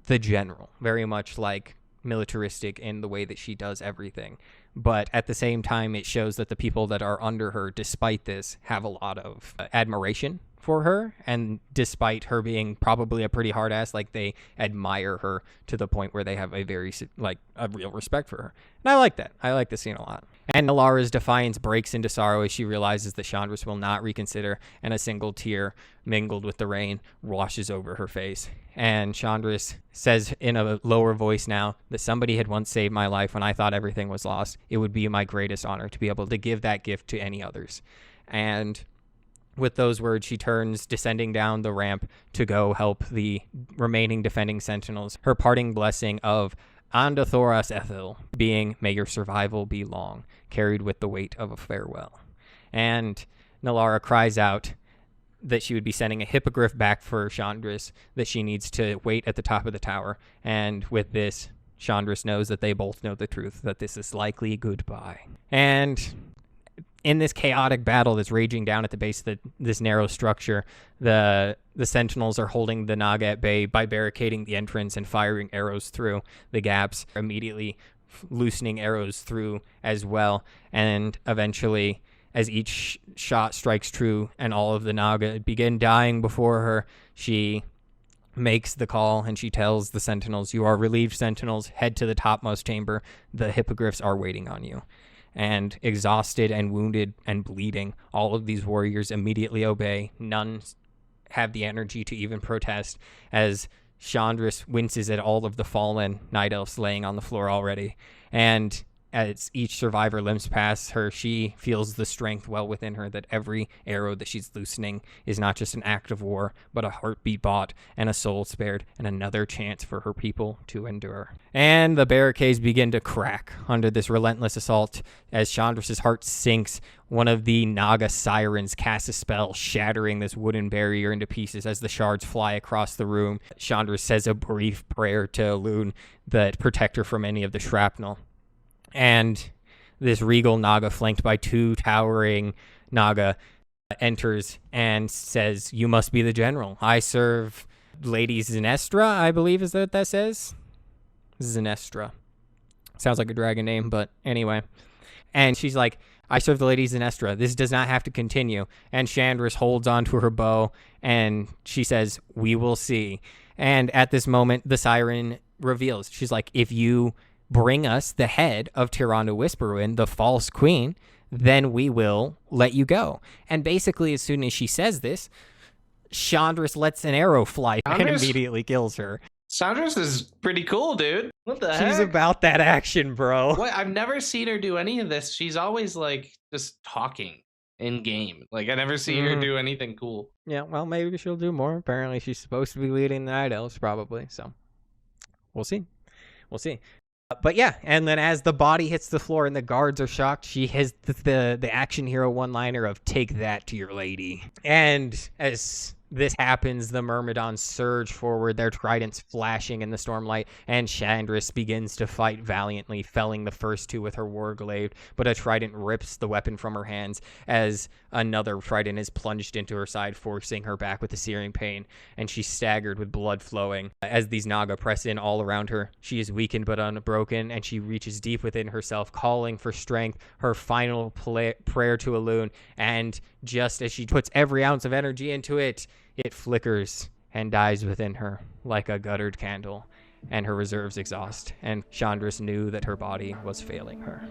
the general, very much like militaristic in the way that she does everything. But at the same time, it shows that the people that are under her, despite this, have a lot of admiration for her. And despite her being probably a pretty hard ass, like, they admire her to the point where they have a very, like, a real respect for her. And I like that. I like this scene a lot. And Nalara's defiance breaks into sorrow as she realizes that Shandris will not reconsider, and a single tear mingled with the rain washes over her face. And Shandris says in a lower voice now that somebody had once saved my life when I thought everything was lost. It would be my greatest honor to be able to give that gift to any others. And with those words, she turns, descending down the ramp to go help the remaining defending Sentinels. Her parting blessing of Andathoras Ethel being, may your survival be long, carried with the weight of a farewell. And Nalara cries out that she would be sending a hippogriff back for Shandris, that she needs to wait at the top of the tower. And with this, Shandris knows that they both know the truth, that this is likely goodbye. And in this chaotic battle that's raging down at the base of this narrow structure, the Sentinels are holding the Naga at bay by barricading the entrance and firing arrows through the gaps, immediately loosening arrows through as well. And eventually, as each shot strikes true and all of the Naga begin dying before her, she makes the call and she tells the Sentinels, you are relieved, Sentinels, head to the topmost chamber. The hippogriffs are waiting on you. And exhausted and wounded and bleeding, all of these warriors immediately obey. None have the energy to even protest, as Shandris winces at all of the fallen night elves laying on the floor already. And as each survivor limps past her, she feels the strength well within her that every arrow that she's loosening is not just an act of war, but a heartbeat bought and a soul spared and another chance for her people to endure. And the barricades begin to crack under this relentless assault as Shandris' heart sinks. One of the Naga sirens casts a spell, shattering this wooden barrier into pieces as the shards fly across the room. Shandris says a brief prayer to Elune that protect her from any of the shrapnel. And this regal Naga, flanked by two towering Naga, enters and says, you must be the general. I serve Lady Szenastra, I believe is what that says. Szenastra. Sounds like a dragon name, but anyway. And she's like, I serve the Lady Szenastra. This does not have to continue. And Shandris holds onto her bow, and she says, we will see. And at this moment, the siren reveals. She's like, if you bring us the head of Tyrande Whisperwind, the false queen, then we will let you go. And basically, as soon as she says this, Shandris lets an arrow fly and immediately kills her. Shandris is pretty cool, dude. What the heck? She's about that action, bro. What? I've never seen her do any of this. She's always like just talking in game. Like I never see her do anything cool. Yeah, well, maybe she'll do more. Apparently, she's supposed to be leading the Night Elves, probably. So, we'll see. We'll see. But yeah, and then as the body hits the floor and the guards are shocked, she has the action hero one-liner of "Take that to your lady." And as this happens, the Myrmidons surge forward, their tridents flashing in the stormlight, and Shandris begins to fight valiantly, felling the first two with her warglaive, but a trident rips the weapon from her hands as another trident is plunged into her side, forcing her back with a searing pain, and she's staggered with blood flowing. As these Naga press in all around her, she is weakened but unbroken, and she reaches deep within herself, calling for strength, her final prayer to Elune, and just as she puts every ounce of energy into it, it flickers and dies within her like a guttered candle, and her reserves exhaust, and Shandris knew that her body was failing her.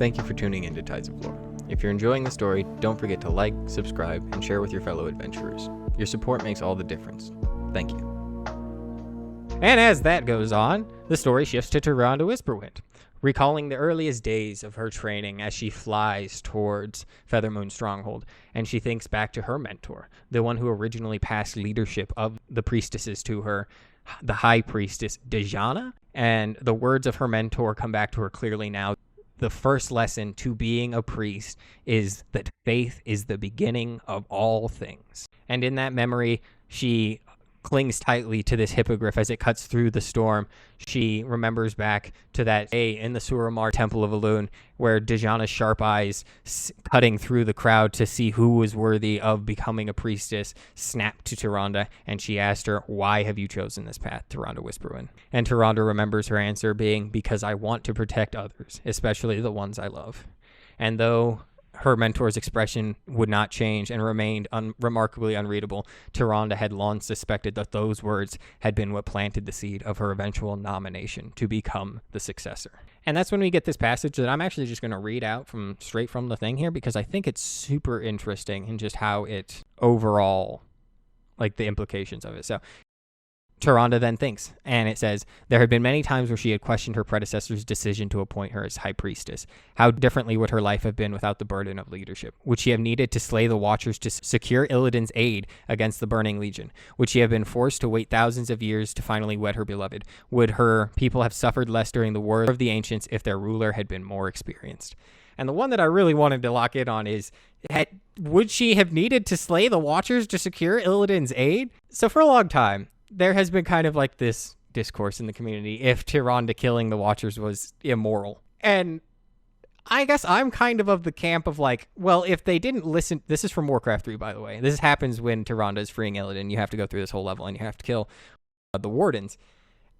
Thank you for tuning in to Tides of Lore. If you're enjoying the story, don't forget to like, subscribe, and share with your fellow adventurers. Your support makes all the difference. Thank you. And as that goes on, the story shifts to Tyrande Whisperwind, recalling the earliest days of her training as she flies towards Feathermoon Stronghold, and she thinks back to her mentor, the one who originally passed leadership of the priestesses to her, the high priestess Dejana, and the words of her mentor come back to her clearly now. The first lesson to being a priest is that faith is the beginning of all things. And in that memory, she clings tightly to this hippogriff as it cuts through the storm. She remembers back to that day in the Suramar Temple of Elune, where Dejana's sharp eyes cutting through the crowd to see who was worthy of becoming a priestess snapped to Tyrande, and she asked her, why have you chosen this path, Tyrande Whisperwind? And Tyrande remembers her answer being, because I want to protect others, especially the ones I love. And though her mentor's expression would not change and remained remarkably unreadable, Tyrande had long suspected that those words had been what planted the seed of her eventual nomination to become the successor. And that's when we get this passage that I'm actually just going to read out straight from the thing here, because I think it's super interesting in just how it overall, like the implications of it. So Tyrande then thinks, and it says, there had been many times where she had questioned her predecessor's decision to appoint her as high priestess. How differently would her life have been without the burden of leadership? Would she have needed to slay the Watchers to secure Illidan's aid against the Burning Legion? Would she have been forced to wait thousands of years to finally wed her beloved? Would her people have suffered less during the War of the Ancients if their ruler had been more experienced? And the one that I really wanted to lock in on is, would she have needed to slay the Watchers to secure Illidan's aid? So for a long time, there has been kind of like this discourse in the community if Tyrande killing the Watchers was immoral. And I guess I'm kind of the camp of like, well, if they didn't listen, this is from Warcraft 3, by the way. This happens when Tyrande is freeing Illidan. You have to go through this whole level and you have to kill the Wardens.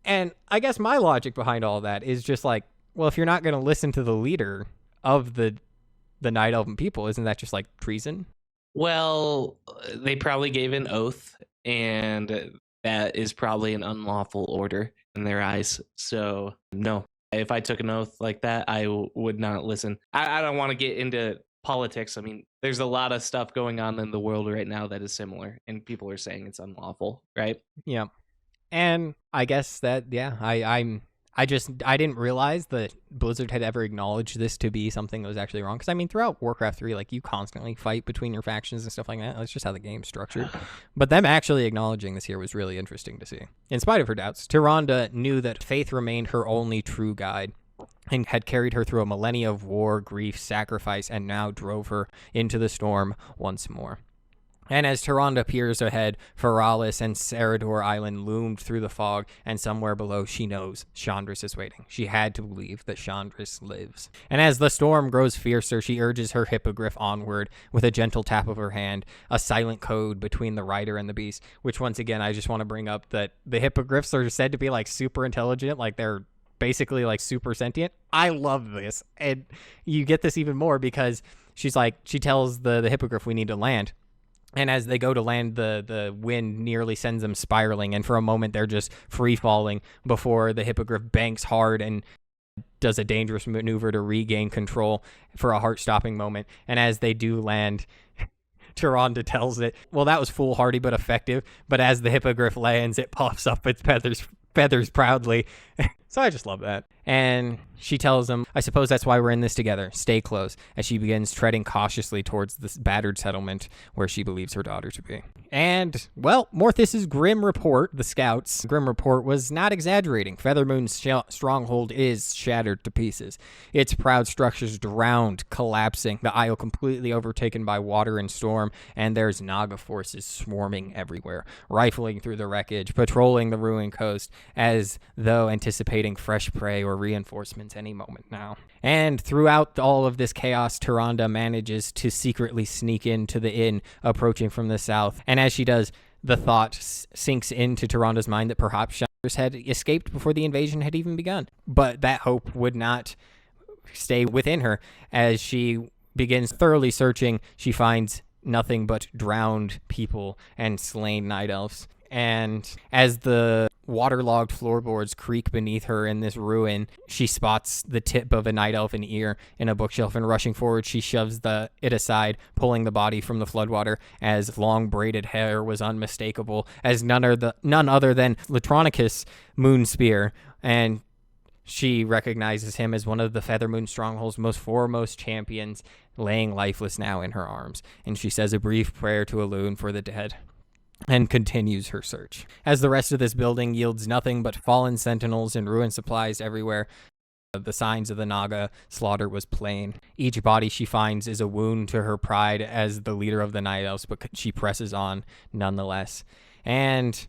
And I guess my logic behind all that is just like, well, if you're not going to listen to the leader of the Night Elven people, isn't that just like treason? Well, they probably gave an oath, and that is probably an unlawful order in their eyes. So no, if I took an oath like that, I would not listen. I don't want to get into politics. I mean, there's a lot of stuff going on in the world right now that is similar, and people are saying it's unlawful, right? Yeah. And I guess that, yeah, I didn't realize that Blizzard had ever acknowledged this to be something that was actually wrong. Because, I mean, throughout Warcraft 3, like, you constantly fight between your factions and stuff like that. That's just how the game's structured. But them actually acknowledging this here was really interesting to see. In spite of her doubts, Tyrande knew that faith remained her only true guide and had carried her through a millennia of war, grief, sacrifice, and now drove her into the storm once more. And as Tyrande peers ahead, Feralis and Sardor Island loomed through the fog, and somewhere below she knows Shandris is waiting. She had to believe that Shandris lives. And as the storm grows fiercer, she urges her hippogriff onward with a gentle tap of her hand, a silent code between the rider and the beast, which once again, I just want to bring up that the hippogriffs are said to be like super intelligent, like they're basically like super sentient. I love this. And you get this even more because she tells the hippogriff we need to land. And as they go to land, the wind nearly sends them spiraling. And for a moment, they're just free falling before the hippogriff banks hard and does a dangerous maneuver to regain control for a heart-stopping moment. And as they do land, Tyrande tells it, well, that was foolhardy but effective. But as the hippogriff lands, it puffs up its feathers proudly. So I just love that. And she tells him, I suppose that's why we're in this together. Stay close, as she begins treading cautiously towards this battered settlement where she believes her daughter to be. And, well, Morthus's grim report, the scouts' grim report, was not exaggerating. Feathermoon's stronghold is shattered to pieces. Its proud structures drowned, collapsing, the isle completely overtaken by water and storm, and there's Naga forces swarming everywhere, rifling through the wreckage, patrolling the ruined coast, as though anticipating fresh prey or reinforcements any moment now. And throughout all of this chaos, Tyrande manages to secretly sneak into the inn, approaching from the south. And as she does, the thought sinks into Tyrande's mind that perhaps Shandris had escaped before the invasion had even begun. But that hope would not stay within her. As she begins thoroughly searching, she finds nothing but drowned people and slain night elves. And as the waterlogged floorboards creak beneath her in this ruin, she spots the tip of a night elfin ear in a bookshelf, and rushing forward, she shoves it aside, pulling the body from the floodwater, as long braided hair was unmistakable as none other than Latronicus Moonspear, and she recognizes him as one of the Feathermoon Stronghold's most foremost champions, laying lifeless now in her arms. And she says a brief prayer to Elune for the dead, and continues her search. As the rest of this building yields nothing but fallen sentinels and ruined supplies everywhere, the signs of the Naga slaughter was plain. Each body she finds is a wound to her pride as the leader of the Night Elves, but she presses on nonetheless. And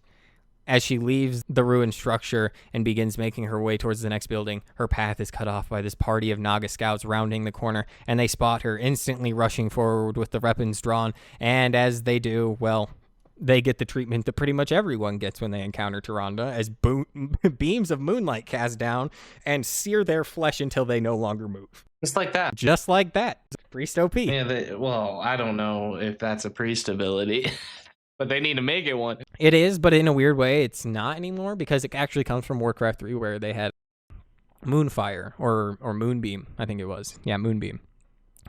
as she leaves the ruined structure and begins making her way towards the next building, her path is cut off by this party of Naga scouts rounding the corner, and they spot her, instantly rushing forward with the weapons drawn. And as they do, well, they get the treatment that pretty much everyone gets when they encounter Tyrande, as beams of moonlight cast down and sear their flesh until they no longer move. Just like that. Just like that. Priest OP. Yeah, well, I don't know if that's a priest ability, but they need to make it one. It is, but in a weird way, it's not anymore, because it actually comes from Warcraft 3, where they had Moonfire, or Moonbeam, I think it was. Yeah, Moonbeam.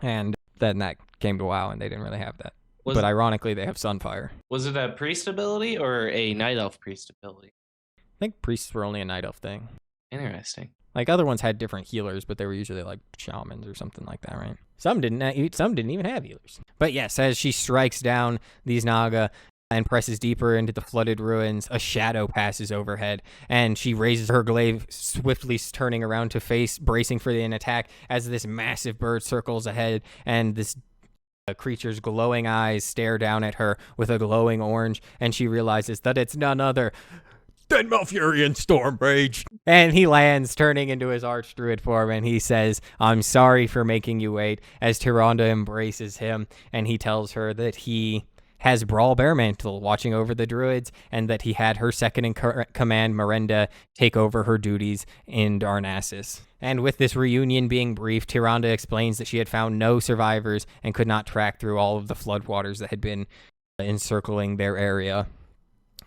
And then that came to WoW, and they didn't really have that. But ironically, they have Sunfire. Was it a priest ability or a night elf priest ability? I think priests were only a night elf thing. Interesting. Like, other ones had different healers, but they were usually like shamans or something like that, right? Some didn't even have healers. But yes, as she strikes down these Naga and presses deeper into the flooded ruins, a shadow passes overhead, and she raises her glaive, swiftly turning around to face, bracing for an attack, as this massive bird circles ahead, and this creature's glowing eyes stare down at her with a glowing orange, and she realizes that it's none other than Malfurion Stormrage. And he lands, turning into his archdruid form, and he says, I'm sorry for making you wait, as Tyrande embraces him, and he tells her that he has Brawl Bearmantle watching over the Druids, and that he had her second in command, Miranda, take over her duties in Darnassus. And with this reunion being brief, Tyrande explains that she had found no survivors and could not track through all of the floodwaters that had been encircling their area.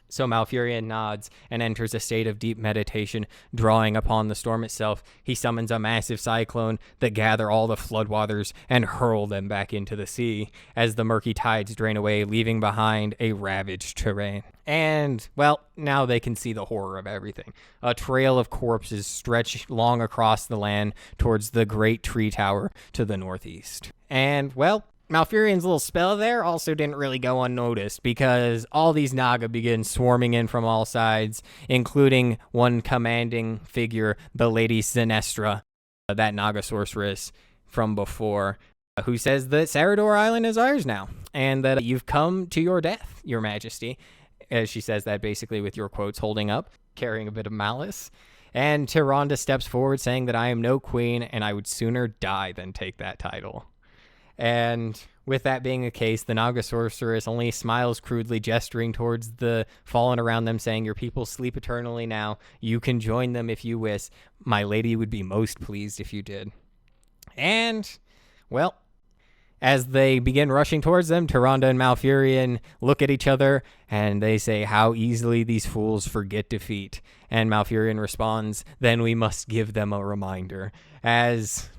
So Malfurion nods and enters a state of deep meditation, drawing upon the storm itself. He summons a massive cyclone that gather all the floodwaters and hurl them back into the sea as the murky tides drain away, leaving behind a ravaged terrain. And, well, now they can see the horror of everything. A trail of corpses stretch long across the land towards the great tree tower to the northeast. And, well, Malfurion's little spell there also didn't really go unnoticed, because all these Naga begin swarming in from all sides, including one commanding figure, the Lady Szenastra, that Naga sorceress from before, who says that Sardor Island is ours now, and that you've come to your death, your majesty. As she says that basically with your quotes holding up, carrying a bit of malice. And Tyrande steps forward saying that I am no queen, and I would sooner die than take that title. And with that being the case, the Naga sorceress only smiles crudely, gesturing towards the fallen around them, saying, "Your people sleep eternally now. You can join them if you wish. My lady would be most pleased if you did." And, well, as they begin rushing towards them, Tyrande and Malfurion look at each other and they say, "How easily these fools forget defeat." And Malfurion responds, "Then we must give them a reminder," as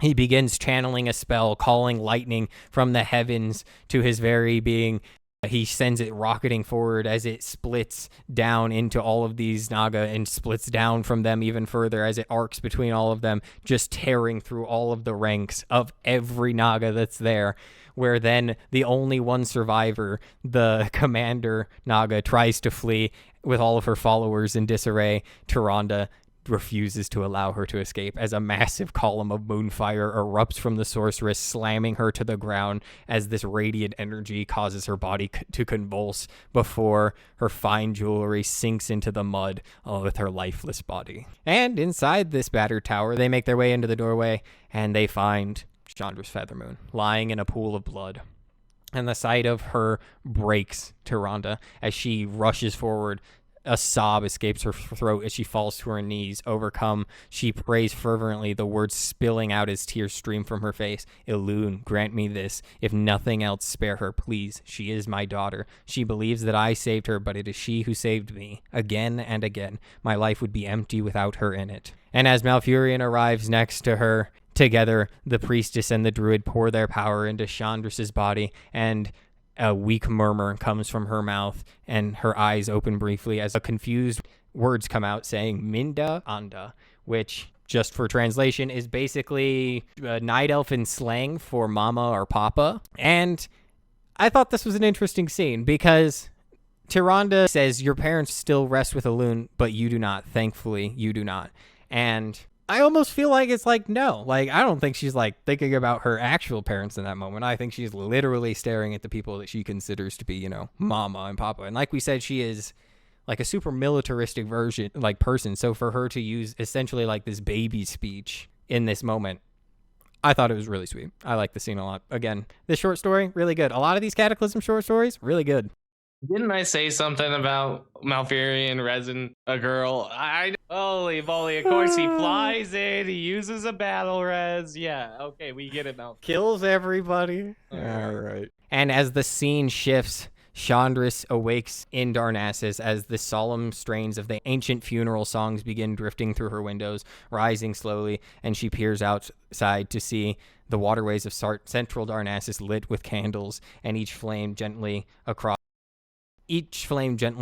he begins channeling a spell, calling lightning from the heavens to his very being. He sends it rocketing forward as it splits down into all of these Naga and splits down from them even further as it arcs between all of them, just tearing through all of the ranks of every Naga that's there, where then the only one survivor, the commander Naga, tries to flee with all of her followers in disarray. Tyrande refuses to allow her to escape as a massive column of moonfire erupts from the sorceress, slamming her to the ground as this radiant energy causes her body to convulse before her fine jewelry sinks into the mud with her lifeless body. And inside this battered tower, they make their way into the doorway and they find Shandris Feathermoon lying in a pool of blood. And the sight of her breaks Tyrande as she rushes forward. A sob escapes her throat as she falls to her knees. Overcome, she prays fervently, the words spilling out as tears stream from her face. "Elune, grant me this. If nothing else, spare her, please. She is my daughter. She believes that I saved her, but it is she who saved me. Again and again. My life would be empty without her in it." And as Malfurion arrives next to her, together, the priestess and the druid pour their power into Shandris's body, and a weak murmur comes from her mouth, and her eyes open briefly as confused words come out saying "Minda Anda," which, just for translation, is basically night elfin slang for mama or papa. And I thought this was an interesting scene because Tyrande says, "Your parents still rest with Elune, but you do not. Thankfully, you do not." And I almost feel like it's like, no, like, I don't think she's like thinking about her actual parents in that moment. I think she's literally staring at the people that she considers to be, you know, mama and papa. And like we said, she is like a super militaristic version, like person. So for her to use essentially like this baby speech in this moment, I thought it was really sweet. I like the scene a lot. Again, this short story, really good. A lot of these Cataclysm short stories, really good. Didn't I say something about Malfurion resin a girl? Holy moly, of course he flies in, he uses a battle res. Yeah, okay, we get it now. Kills everybody. All right. And as the scene shifts, Shandris awakes in Darnassus as the solemn strains of the ancient funeral songs begin drifting through her windows, rising slowly, and she peers outside to see the waterways of central Darnassus lit with candles, and each flame gently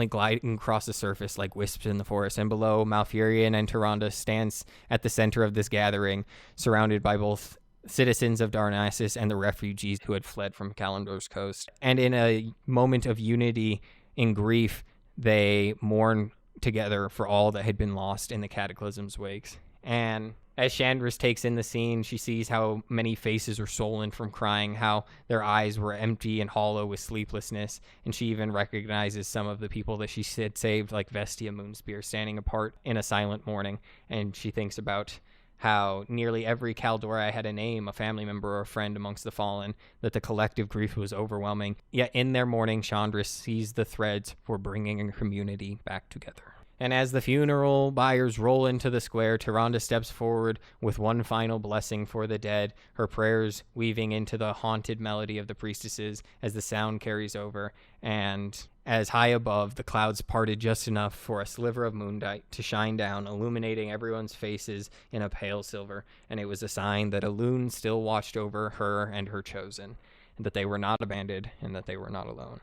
gliding across the surface like wisps in the forest. And below, Malfurion and Tyrande stands at the center of this gathering, surrounded by both citizens of Darnassus and the refugees who had fled from Kalimdor's coast. And in a moment of unity in grief, they mourn together for all that had been lost in the Cataclysm's wakes. And as Shandris takes in the scene, she sees how many faces were swollen from crying, how their eyes were empty and hollow with sleeplessness, and she even recognizes some of the people that she had saved, like Vestia Moonspear, standing apart in a silent mourning. And she thinks about how nearly every Kaldorei had a name, a family member or a friend amongst the fallen, that the collective grief was overwhelming. Yet in their mourning, Shandris sees the threads for bringing a community back together. And as the funeral pyres roll into the square, Tyrande steps forward with one final blessing for the dead, her prayers weaving into the haunted melody of the priestesses as the sound carries over. And as high above, the clouds parted just enough for a sliver of moonlight to shine down, illuminating everyone's faces in a pale silver. And it was a sign that Elune still watched over her and her chosen, and that they were not abandoned and that they were not alone.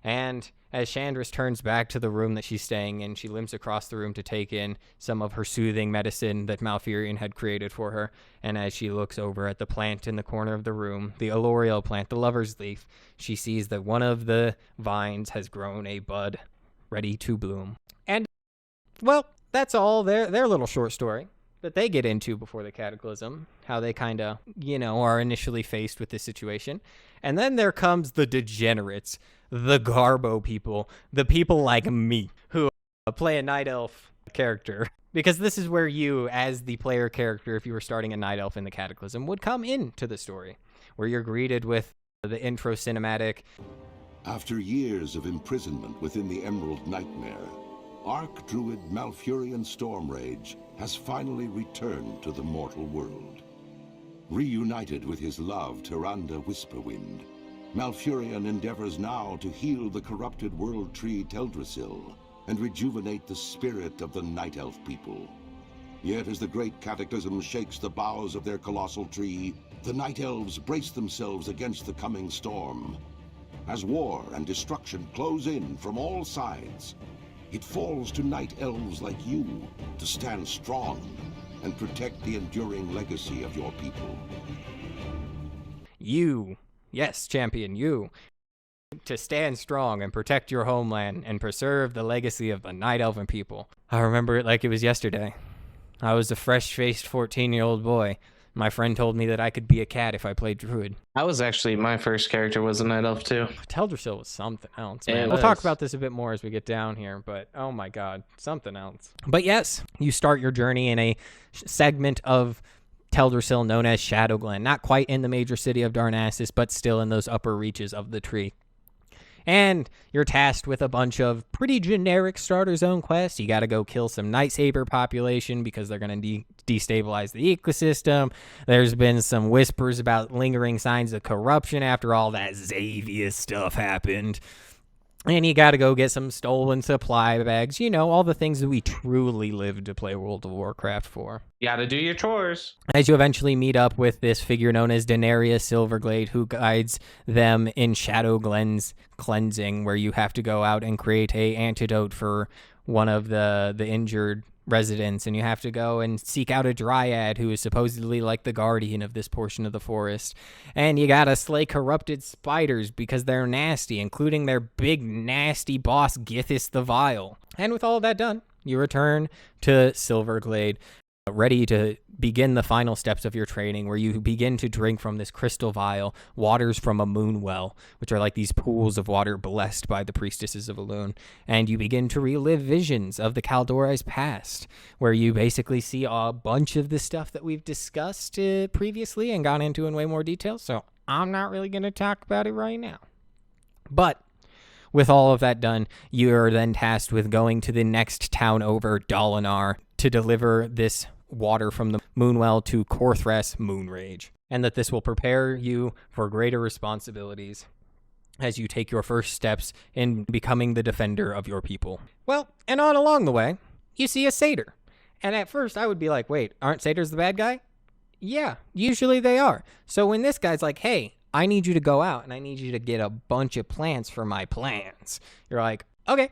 And as Shandris turns back to the room that she's staying in, she limps across the room to take in some of her soothing medicine that Malfurion had created for her. And as she looks over at the plant in the corner of the room, the Aloriel plant, the lover's leaf, she sees that one of the vines has grown a bud ready to bloom. And, well, that's all their little short story that they get into before the Cataclysm, how they kind of, are initially faced with this situation. And then there comes the degenerates, the Garbo people, the people like me, who play a night elf character. Because this is where you, as the player character, if you were starting a Night Elf in the Cataclysm, would come into the story, where you're greeted with the intro cinematic. After years of imprisonment within the Emerald Nightmare, Archdruid Malfurion Stormrage has finally returned to the mortal world. Reunited with his love, Tyrande Whisperwind, Malfurion endeavors now to heal the corrupted world tree Teldrassil and rejuvenate the spirit of the Night Elf people. Yet as the great Cataclysm shakes the boughs of their colossal tree, the Night Elves brace themselves against the coming storm. As war and destruction close in from all sides, it falls to Night Elves like you to stand strong and protect the enduring legacy of your people. You, yes, champion, you, to stand strong and protect your homeland and preserve the legacy of the Night Elven people. I remember it like it was yesterday. I was a fresh-faced 14-year-old boy. My friend told me that I could be a cat if I played Druid. I was actually, my first character was a Night Elf too. Teldrassil was something else, man. It We'll talk was. about this a bit more as we get down here, but oh my god, something else. But yes, you start your journey in a segment of Teldrassil known as Shadowglen. Not quite in the major city of Darnassus, but still in those upper reaches of the tree. And you're tasked with a bunch of pretty generic starter zone quests. You got to go kill some Night Saber population because they're going to destabilize the ecosystem. There's been some whispers about lingering signs of corruption after all that Xavius stuff happened. And you got to go get some stolen supply bags. You know, all the things that we truly live to play World of Warcraft for. You gotta do your chores. As you eventually meet up with this figure known as Daenerys Silverglade, who guides them in Shadowglen's cleansing, where you have to go out and create a antidote for one of the injured residents, and you have to go and seek out a dryad who is supposedly like the guardian of this portion of the forest. And you gotta slay corrupted spiders because they're nasty, including their big nasty boss Githis the Vile. And with all of that done, you return to Silverglade, ready to begin the final steps of your training, where you begin to drink from this crystal vial, waters from a moon well, which are like these pools of water blessed by the Priestesses of Elune. And you begin to relive visions of the Kaldorei's past, where you basically see a bunch of the stuff that we've discussed previously and gone into in way more detail. So I'm not really going to talk about it right now. But with all of that done, you're then tasked with going to the next town over, Dalinar, to deliver this water from the Moonwell to Korthras Moonrage, and that this will prepare you for greater responsibilities as you take your first steps in becoming the defender of your people. Well, and on along the way, you see a satyr. And at first I would be like, wait, aren't satyrs the bad guy? Yeah, usually they are. So when this guy's like, hey, I need you to go out and I need you to get a bunch of plants for my plans, you're like, okay.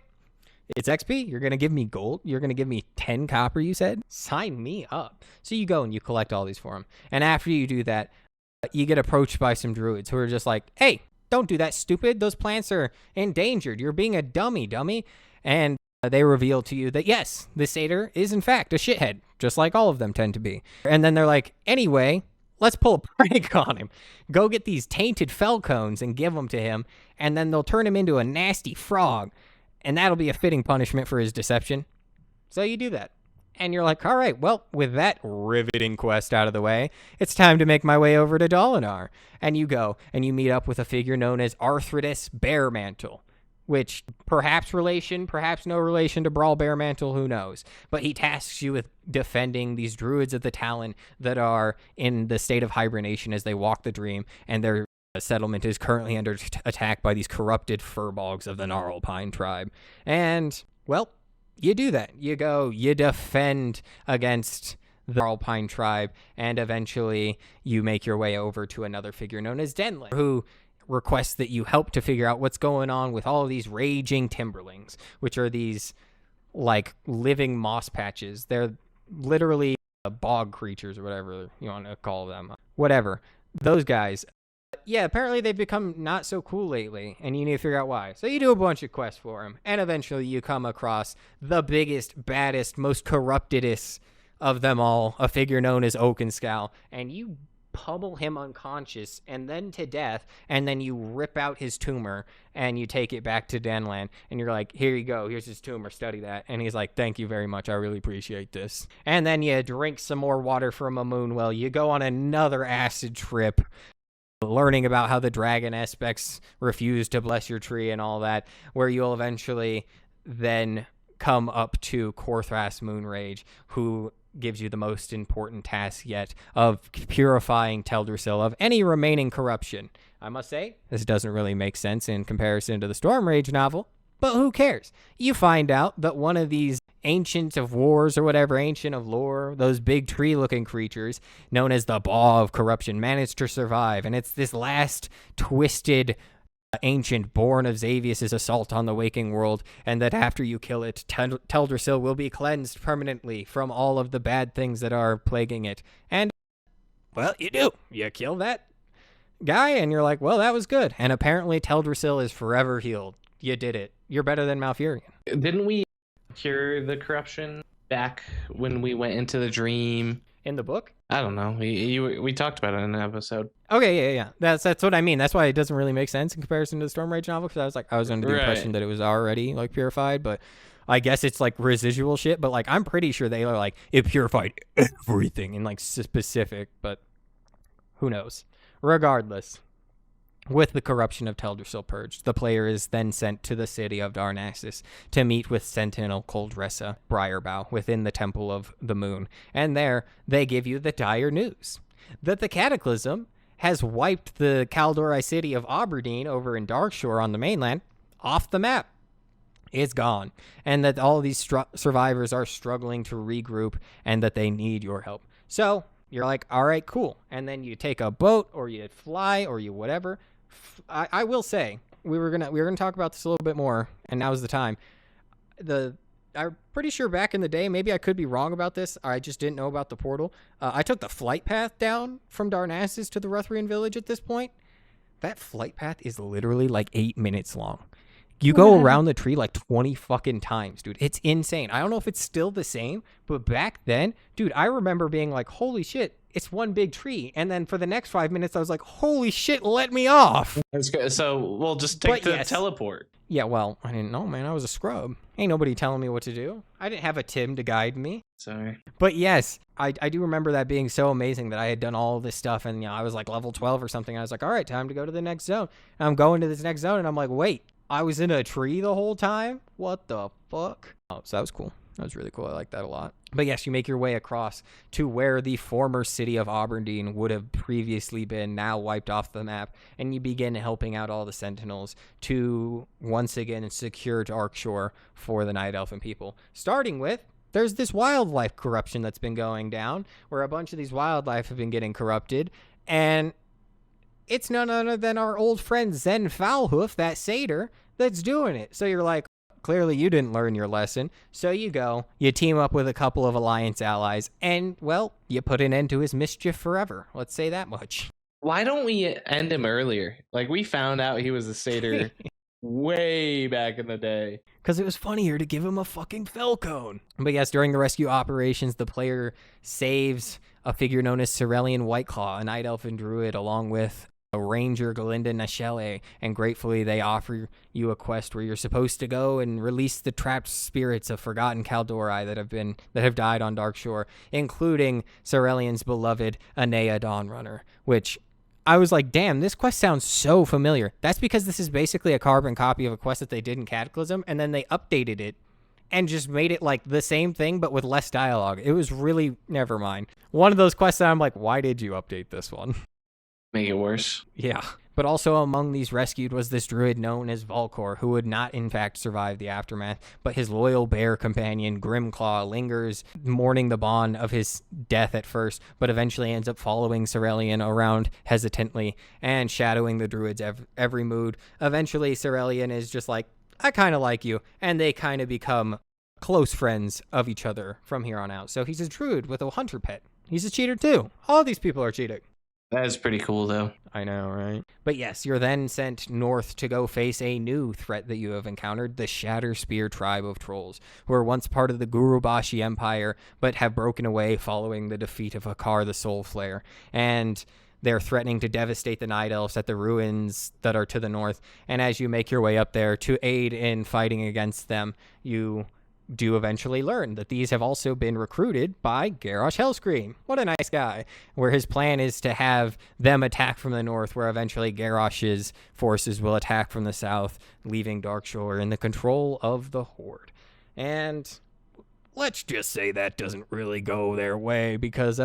It's XP. You're going to give me gold. You're going to give me 10 copper, you said? Sign me up. So you go and you collect all these for him. And after you do that, you get approached by some druids who are just like, hey, don't do that, stupid. Those plants are endangered. You're being a dummy. And they reveal to you that, yes, this satyr is in fact a shithead, just like all of them tend to be. And then they're like, anyway, let's pull a prank on him. Go get these tainted fell cones and give them to him, and then they'll turn him into a nasty frog. And that'll be a fitting punishment for his deception. So you do that. And you're like, all right, well, with that riveting quest out of the way, it's time to make my way over to Dalinar. And you go, and you meet up with a figure known as Arthritis Bearmantle, which perhaps relation, perhaps no relation to Brawl Bearmantle, who knows. But he tasks you with defending these druids of the Talon that are in the state of hibernation as they walk the dream, and their settlement is currently under attack by these corrupted furbolgs of the Gnarlpine tribe. And, well, you do that. You go, you defend against the Gnarlpine tribe, and eventually you make your way over to another figure known as Denlin, who requests that you help to figure out what's going on with all of these raging timberlings, which are these, like, living moss patches. They're literally bog creatures, or whatever you want to call them. Whatever. Those guys. Yeah, apparently they've become not so cool lately, and you need to figure out why. So you do a bunch of quests for them, and eventually you come across the biggest, baddest, most corruptedest of them all, a figure known as Oakenscowl, and you pummel him unconscious and then to death, and then you rip out his tumor and you take it back to Denland, and you're like, here you go, here's his tumor, study that. And he's like, thank you very much, I really appreciate this. And then you drink some more water from a moon well, you go on another acid trip, learning about how the dragon aspects refuse to bless your tree and all that, where you'll eventually then come up to Korthras Moonrage, who gives you the most important task yet of purifying Teldrassil of any remaining corruption. I must say, this doesn't really make sense in comparison to the Stormrage novel, but who cares? You find out that one of these ancient of wars or whatever, ancient of lore, those big tree-looking creatures known as the Maw of Corruption managed to survive, and it's this last twisted ancient born of Xavius's assault on the waking world, and that after you kill it, Teldrassil will be cleansed permanently from all of the bad things that are plaguing it. And, well, you do. You kill that guy, and you're like, well, that was good. And apparently Teldrassil is forever healed. You did it. You're better than Malfurion. Didn't we cure the corruption back when we went into the dream? In the book? I don't know. We talked about it in an episode. Okay, yeah. That's what I mean. That's why it doesn't really make sense in comparison to the Stormrage novel, because I was under the impression that it was already like purified, but I guess it's like residual shit. But like I'm pretty sure they are like it purified everything in like specific, but who knows? Regardless, with the corruption of Teldrassil purged, the player is then sent to the city of Darnassus to meet with Sentinel Coldressa Briarbow within the Temple of the Moon. And there, they give you the dire news that the Cataclysm has wiped the Kaldorei city of Aberdeen over in Darkshore on the mainland off the map. It's gone. And that all these survivors are struggling to regroup and that they need your help. So, you're like, all right, cool. And then you take a boat or you fly or you whatever. I will say we were gonna talk about this a little bit more, and now's the time. I'm pretty sure back in the day, maybe I could be wrong about this. I just didn't know about the portal. I took the flight path down from Darnassus to the Rut'theran village at this point. That flight path is literally like 8 minutes long. You go around the tree like 20 fucking times, dude. It's insane. I don't know if it's still the same, but back then, dude, I remember being like, holy shit, it's one big tree. And then for the next 5 minutes, I was like, holy shit, let me off. That's good. So we'll just take the teleport. Yeah, well, I didn't know, man. I was a scrub. Ain't nobody telling me what to do. I didn't have a Tim to guide me. Sorry. But yes, I do remember that being so amazing that I had done all this stuff. And, I was like level 12 or something. I was like, all right, time to go to the next zone. And I'm going to this next zone. And I'm like, wait, I was in a tree the whole time? What the fuck? Oh, so that was cool. That was really cool. I like that a lot. But yes, you make your way across to where the former city of Aberdeen would have previously been, now wiped off the map, and you begin helping out all the Sentinels to once again secure Darkshore for the Night Elfin people. Starting with, there's this wildlife corruption that's been going down, where a bunch of these wildlife have been getting corrupted, and it's none other than our old friend Zen Foulhoof, that satyr, that's doing it. So you're like, clearly you didn't learn your lesson. So you go, you team up with a couple of Alliance allies, and, well, you put an end to his mischief forever. Let's say that much. Why don't we end him earlier? Like, we found out he was a satyr way back in the day. Because it was funnier to give him a fucking Felcone. But yes, during the rescue operations, the player saves a figure known as Cerelian Whiteclaw, a Night Elfin Druid, along with a ranger, Galinda Nashele, and gratefully they offer you a quest where you're supposed to go and release the trapped spirits of forgotten Kaldorei that have died on Darkshore, including Cerelian's beloved Anea Dawnrunner, which I was like, damn, this quest sounds so familiar. That's because this is basically a carbon copy of a quest that they did in Cataclysm, and then they updated it and just made it like the same thing but with less dialogue. It was really, never mind. One of those quests that I'm like, why did you update this one? Make it worse. Yeah. But also among these rescued was this druid known as Volkor, who would not in fact survive the aftermath, but his loyal bear companion Grimclaw lingers, mourning the bond of his death at first, but eventually ends up following Cerelian around hesitantly and shadowing the druid's every mood. Eventually Cerelian is just like, I kind of like you, and they kind of become close friends of each other from here on out. So he's a druid with a hunter pet. He's a cheater too. All these people are cheating. That is pretty cool, though. I know, right? But yes, you're then sent north to go face a new threat that you have encountered, the Shatterspear tribe of trolls, who were once part of the Gurubashi Empire, but have broken away following the defeat of Hakar the Soul Flare. And they're threatening to devastate the Night Elves at the ruins that are to the north. And as you make your way up there to aid in fighting against them, you do eventually learn that these have also been recruited by Garrosh Hellscream. What a nice guy. Where his plan is to have them attack from the north, where eventually Garrosh's forces will attack from the south, leaving Darkshore in the control of the Horde. And let's just say that doesn't really go their way because,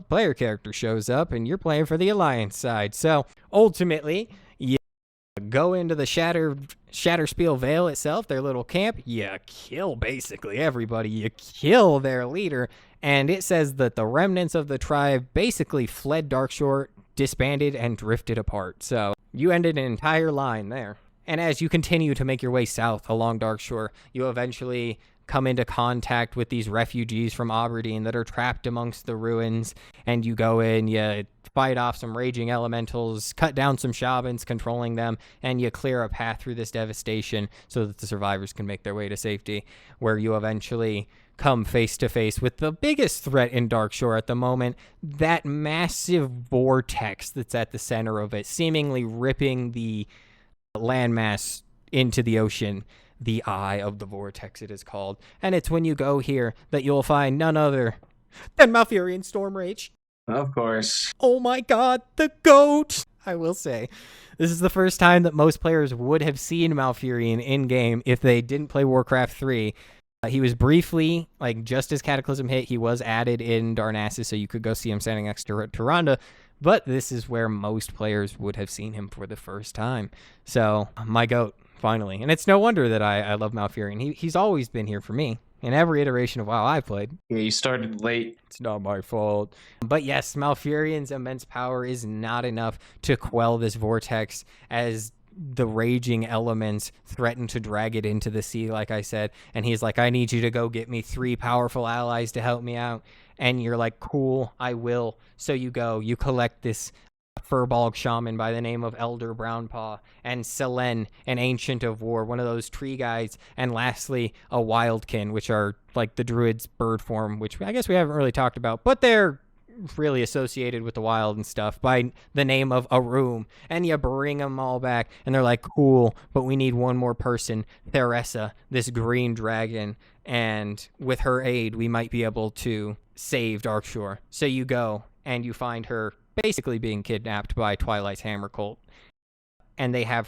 player character shows up and you're playing for the Alliance side. So ultimately, you go into the Shatterspiel Vale itself, their little camp. You kill basically everybody. You kill their leader. And it says that the remnants of the tribe basically fled Darkshore, disbanded, and drifted apart. So you ended an entire line there. And as you continue to make your way south along Darkshore, you eventually come into contact with these refugees from Aberdeen that are trapped amongst the ruins, and you go in, you fight off some raging elementals, cut down some shamans controlling them, and you clear a path through this devastation so that the survivors can make their way to safety, where you eventually come face to face with the biggest threat in Darkshore at the moment, that massive vortex that's at the center of it, seemingly ripping the landmass into the ocean. The Eye of the Vortex, it is called. And it's when you go here that you'll find none other than Malfurion Stormrage. Of course. Oh my god, the GOAT! I will say, this is the first time that most players would have seen Malfurion in-game if they didn't play Warcraft 3. He was briefly, just as Cataclysm hit, he was added in Darnassus, so you could go see him standing next to Tyrande. But this is where most players would have seen him for the first time. So, my GOAT. Finally. And it's no wonder that I love Malfurion. He's always been here for me in every iteration of WoW I've played. Yeah, you started late. It's not my fault. But yes, Malfurion's immense power is not enough to quell this vortex as the raging elements threaten to drag it into the sea, like I said. And he's like, I need you to go get me 3 powerful allies to help me out. And you're like, cool, I will. So you go, you collect this Furbolg shaman by the name of Elder Brownpaw, and Selen, an Ancient of War, one of those tree guys, and lastly, a Wildkin, which are like the Druids' bird form, which I guess we haven't really talked about, but they're really associated with the wild and stuff by the name of Arum. And you bring them all back, and they're like, cool, but we need one more person, Theresa, this green dragon, and with her aid, we might be able to save Darkshore. So you go, and you find her basically being kidnapped by Twilight's Hammer Cult, and they have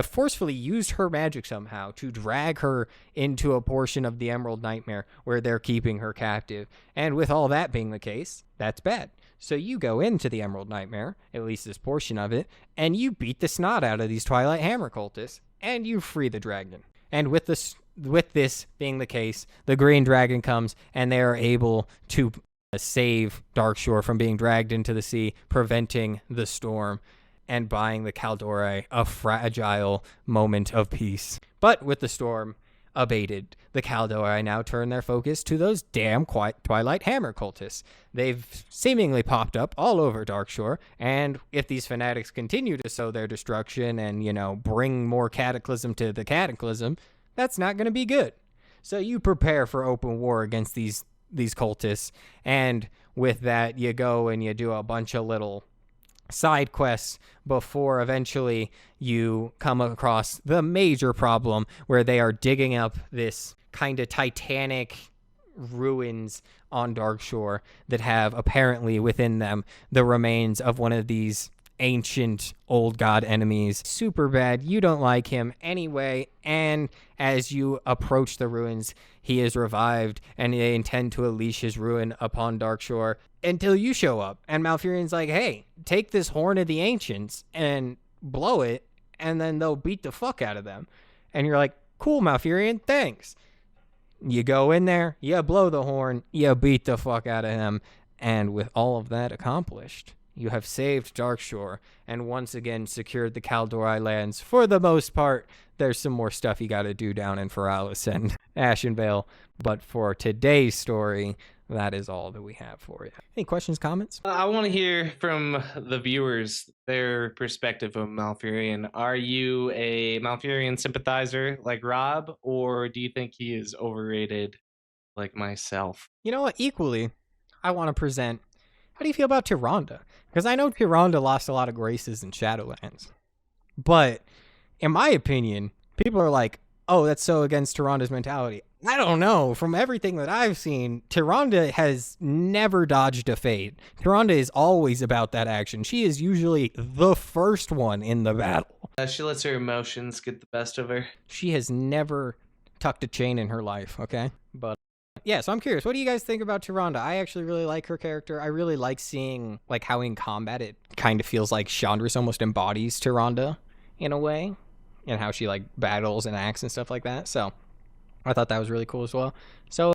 forcefully used her magic somehow to drag her into a portion of the Emerald Nightmare where they're keeping her captive. And with all that being the case, that's bad. So you go into the Emerald Nightmare, at least this portion of it, and you beat the snot out of these Twilight Hammer cultists, and you free the dragon. And with this being the case, the Green Dragon comes, and they are able to save Darkshore from being dragged into the sea, preventing the storm, and buying the Kaldorei a fragile moment of peace. But with the storm abated, the Kaldorei now turn their focus to those damn Twilight Hammer cultists. They've seemingly popped up all over Darkshore, and if these fanatics continue to sow their destruction and, bring more Cataclysm to the Cataclysm, that's not going to be good. So you prepare for open war against these cultists, and with that you go and you do a bunch of little side quests before eventually you come across the major problem where they are digging up this kind of titanic ruins on Darkshore that have apparently within them the remains of one of these ancient old god enemies. Super bad. You don't like him anyway, and as you approach the ruins, he is revived, and they intend to unleash his ruin upon Darkshore until you show up. And Malfurion's like, hey, take this horn of the ancients and blow it, and then they'll beat the fuck out of them. And you're like, cool, Malfurion, thanks. You go in there, you blow the horn, you beat the fuck out of him, and with all of that accomplished, you have saved Darkshore and once again secured the Kaldorei lands. For the most part, there's some more stuff you got to do down in Feralis and Ashenvale. But for today's story, that is all that we have for you. Any questions, comments? I want to hear from the viewers their perspective of Malfurion. Are you a Malfurion sympathizer like Rob, or do you think he is overrated like myself? You know what? Equally, I want to present How do you feel about Tyrande? Because I know Tyrande lost a lot of graces in Shadowlands. But in my opinion, people are like, oh, that's so against Tyrande's mentality. I don't know. From everything that I've seen, Tyrande has never dodged a fate. Tyrande is always about that action. She is usually the first one in the battle. She lets her emotions get the best of her. She has never tucked a chain in her life, okay? But yeah, so I'm curious. What do you guys think about Tyrande? I actually really like her character. I really like seeing like how in combat it kind of feels like Shandris almost embodies Tyrande in a way, and how she like battles and acts and stuff like that. So I thought that was really cool as well. So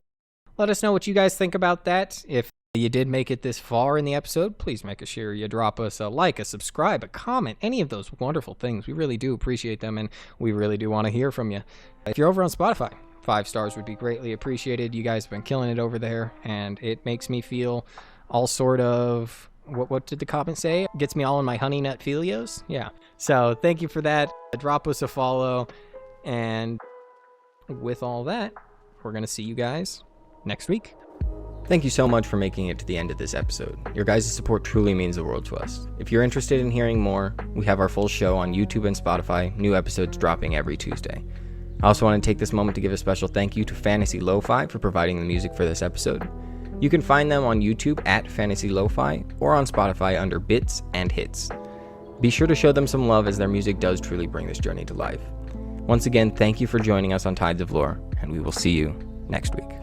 let us know what you guys think about that. If you did make it this far in the episode, please make sure you drop us a like, a subscribe, a comment, any of those wonderful things. We really do appreciate them, and we really do want to hear from you. If you're over on Spotify, 5 stars would be greatly appreciated. You guys have been killing it over there, and it makes me feel all sort of, what did the comment say? Gets me all in my honey nut filios? Yeah. So thank you for that. Drop us a follow, and with all that, we're going to see you guys next week. Thank you so much for making it to the end of this episode. Your guys' support truly means the world to us. If you're interested in hearing more, we have our full show on YouTube and Spotify, new episodes dropping every Tuesday. I also want to take this moment to give a special thank you to Fantasy Lo-Fi for providing the music for this episode. You can find them on YouTube at Fantasy Lo-Fi or on Spotify under Bits and Hits. Be sure to show them some love, as their music does truly bring this journey to life. Once again, thank you for joining us on Tides of Lore, and we will see you next week.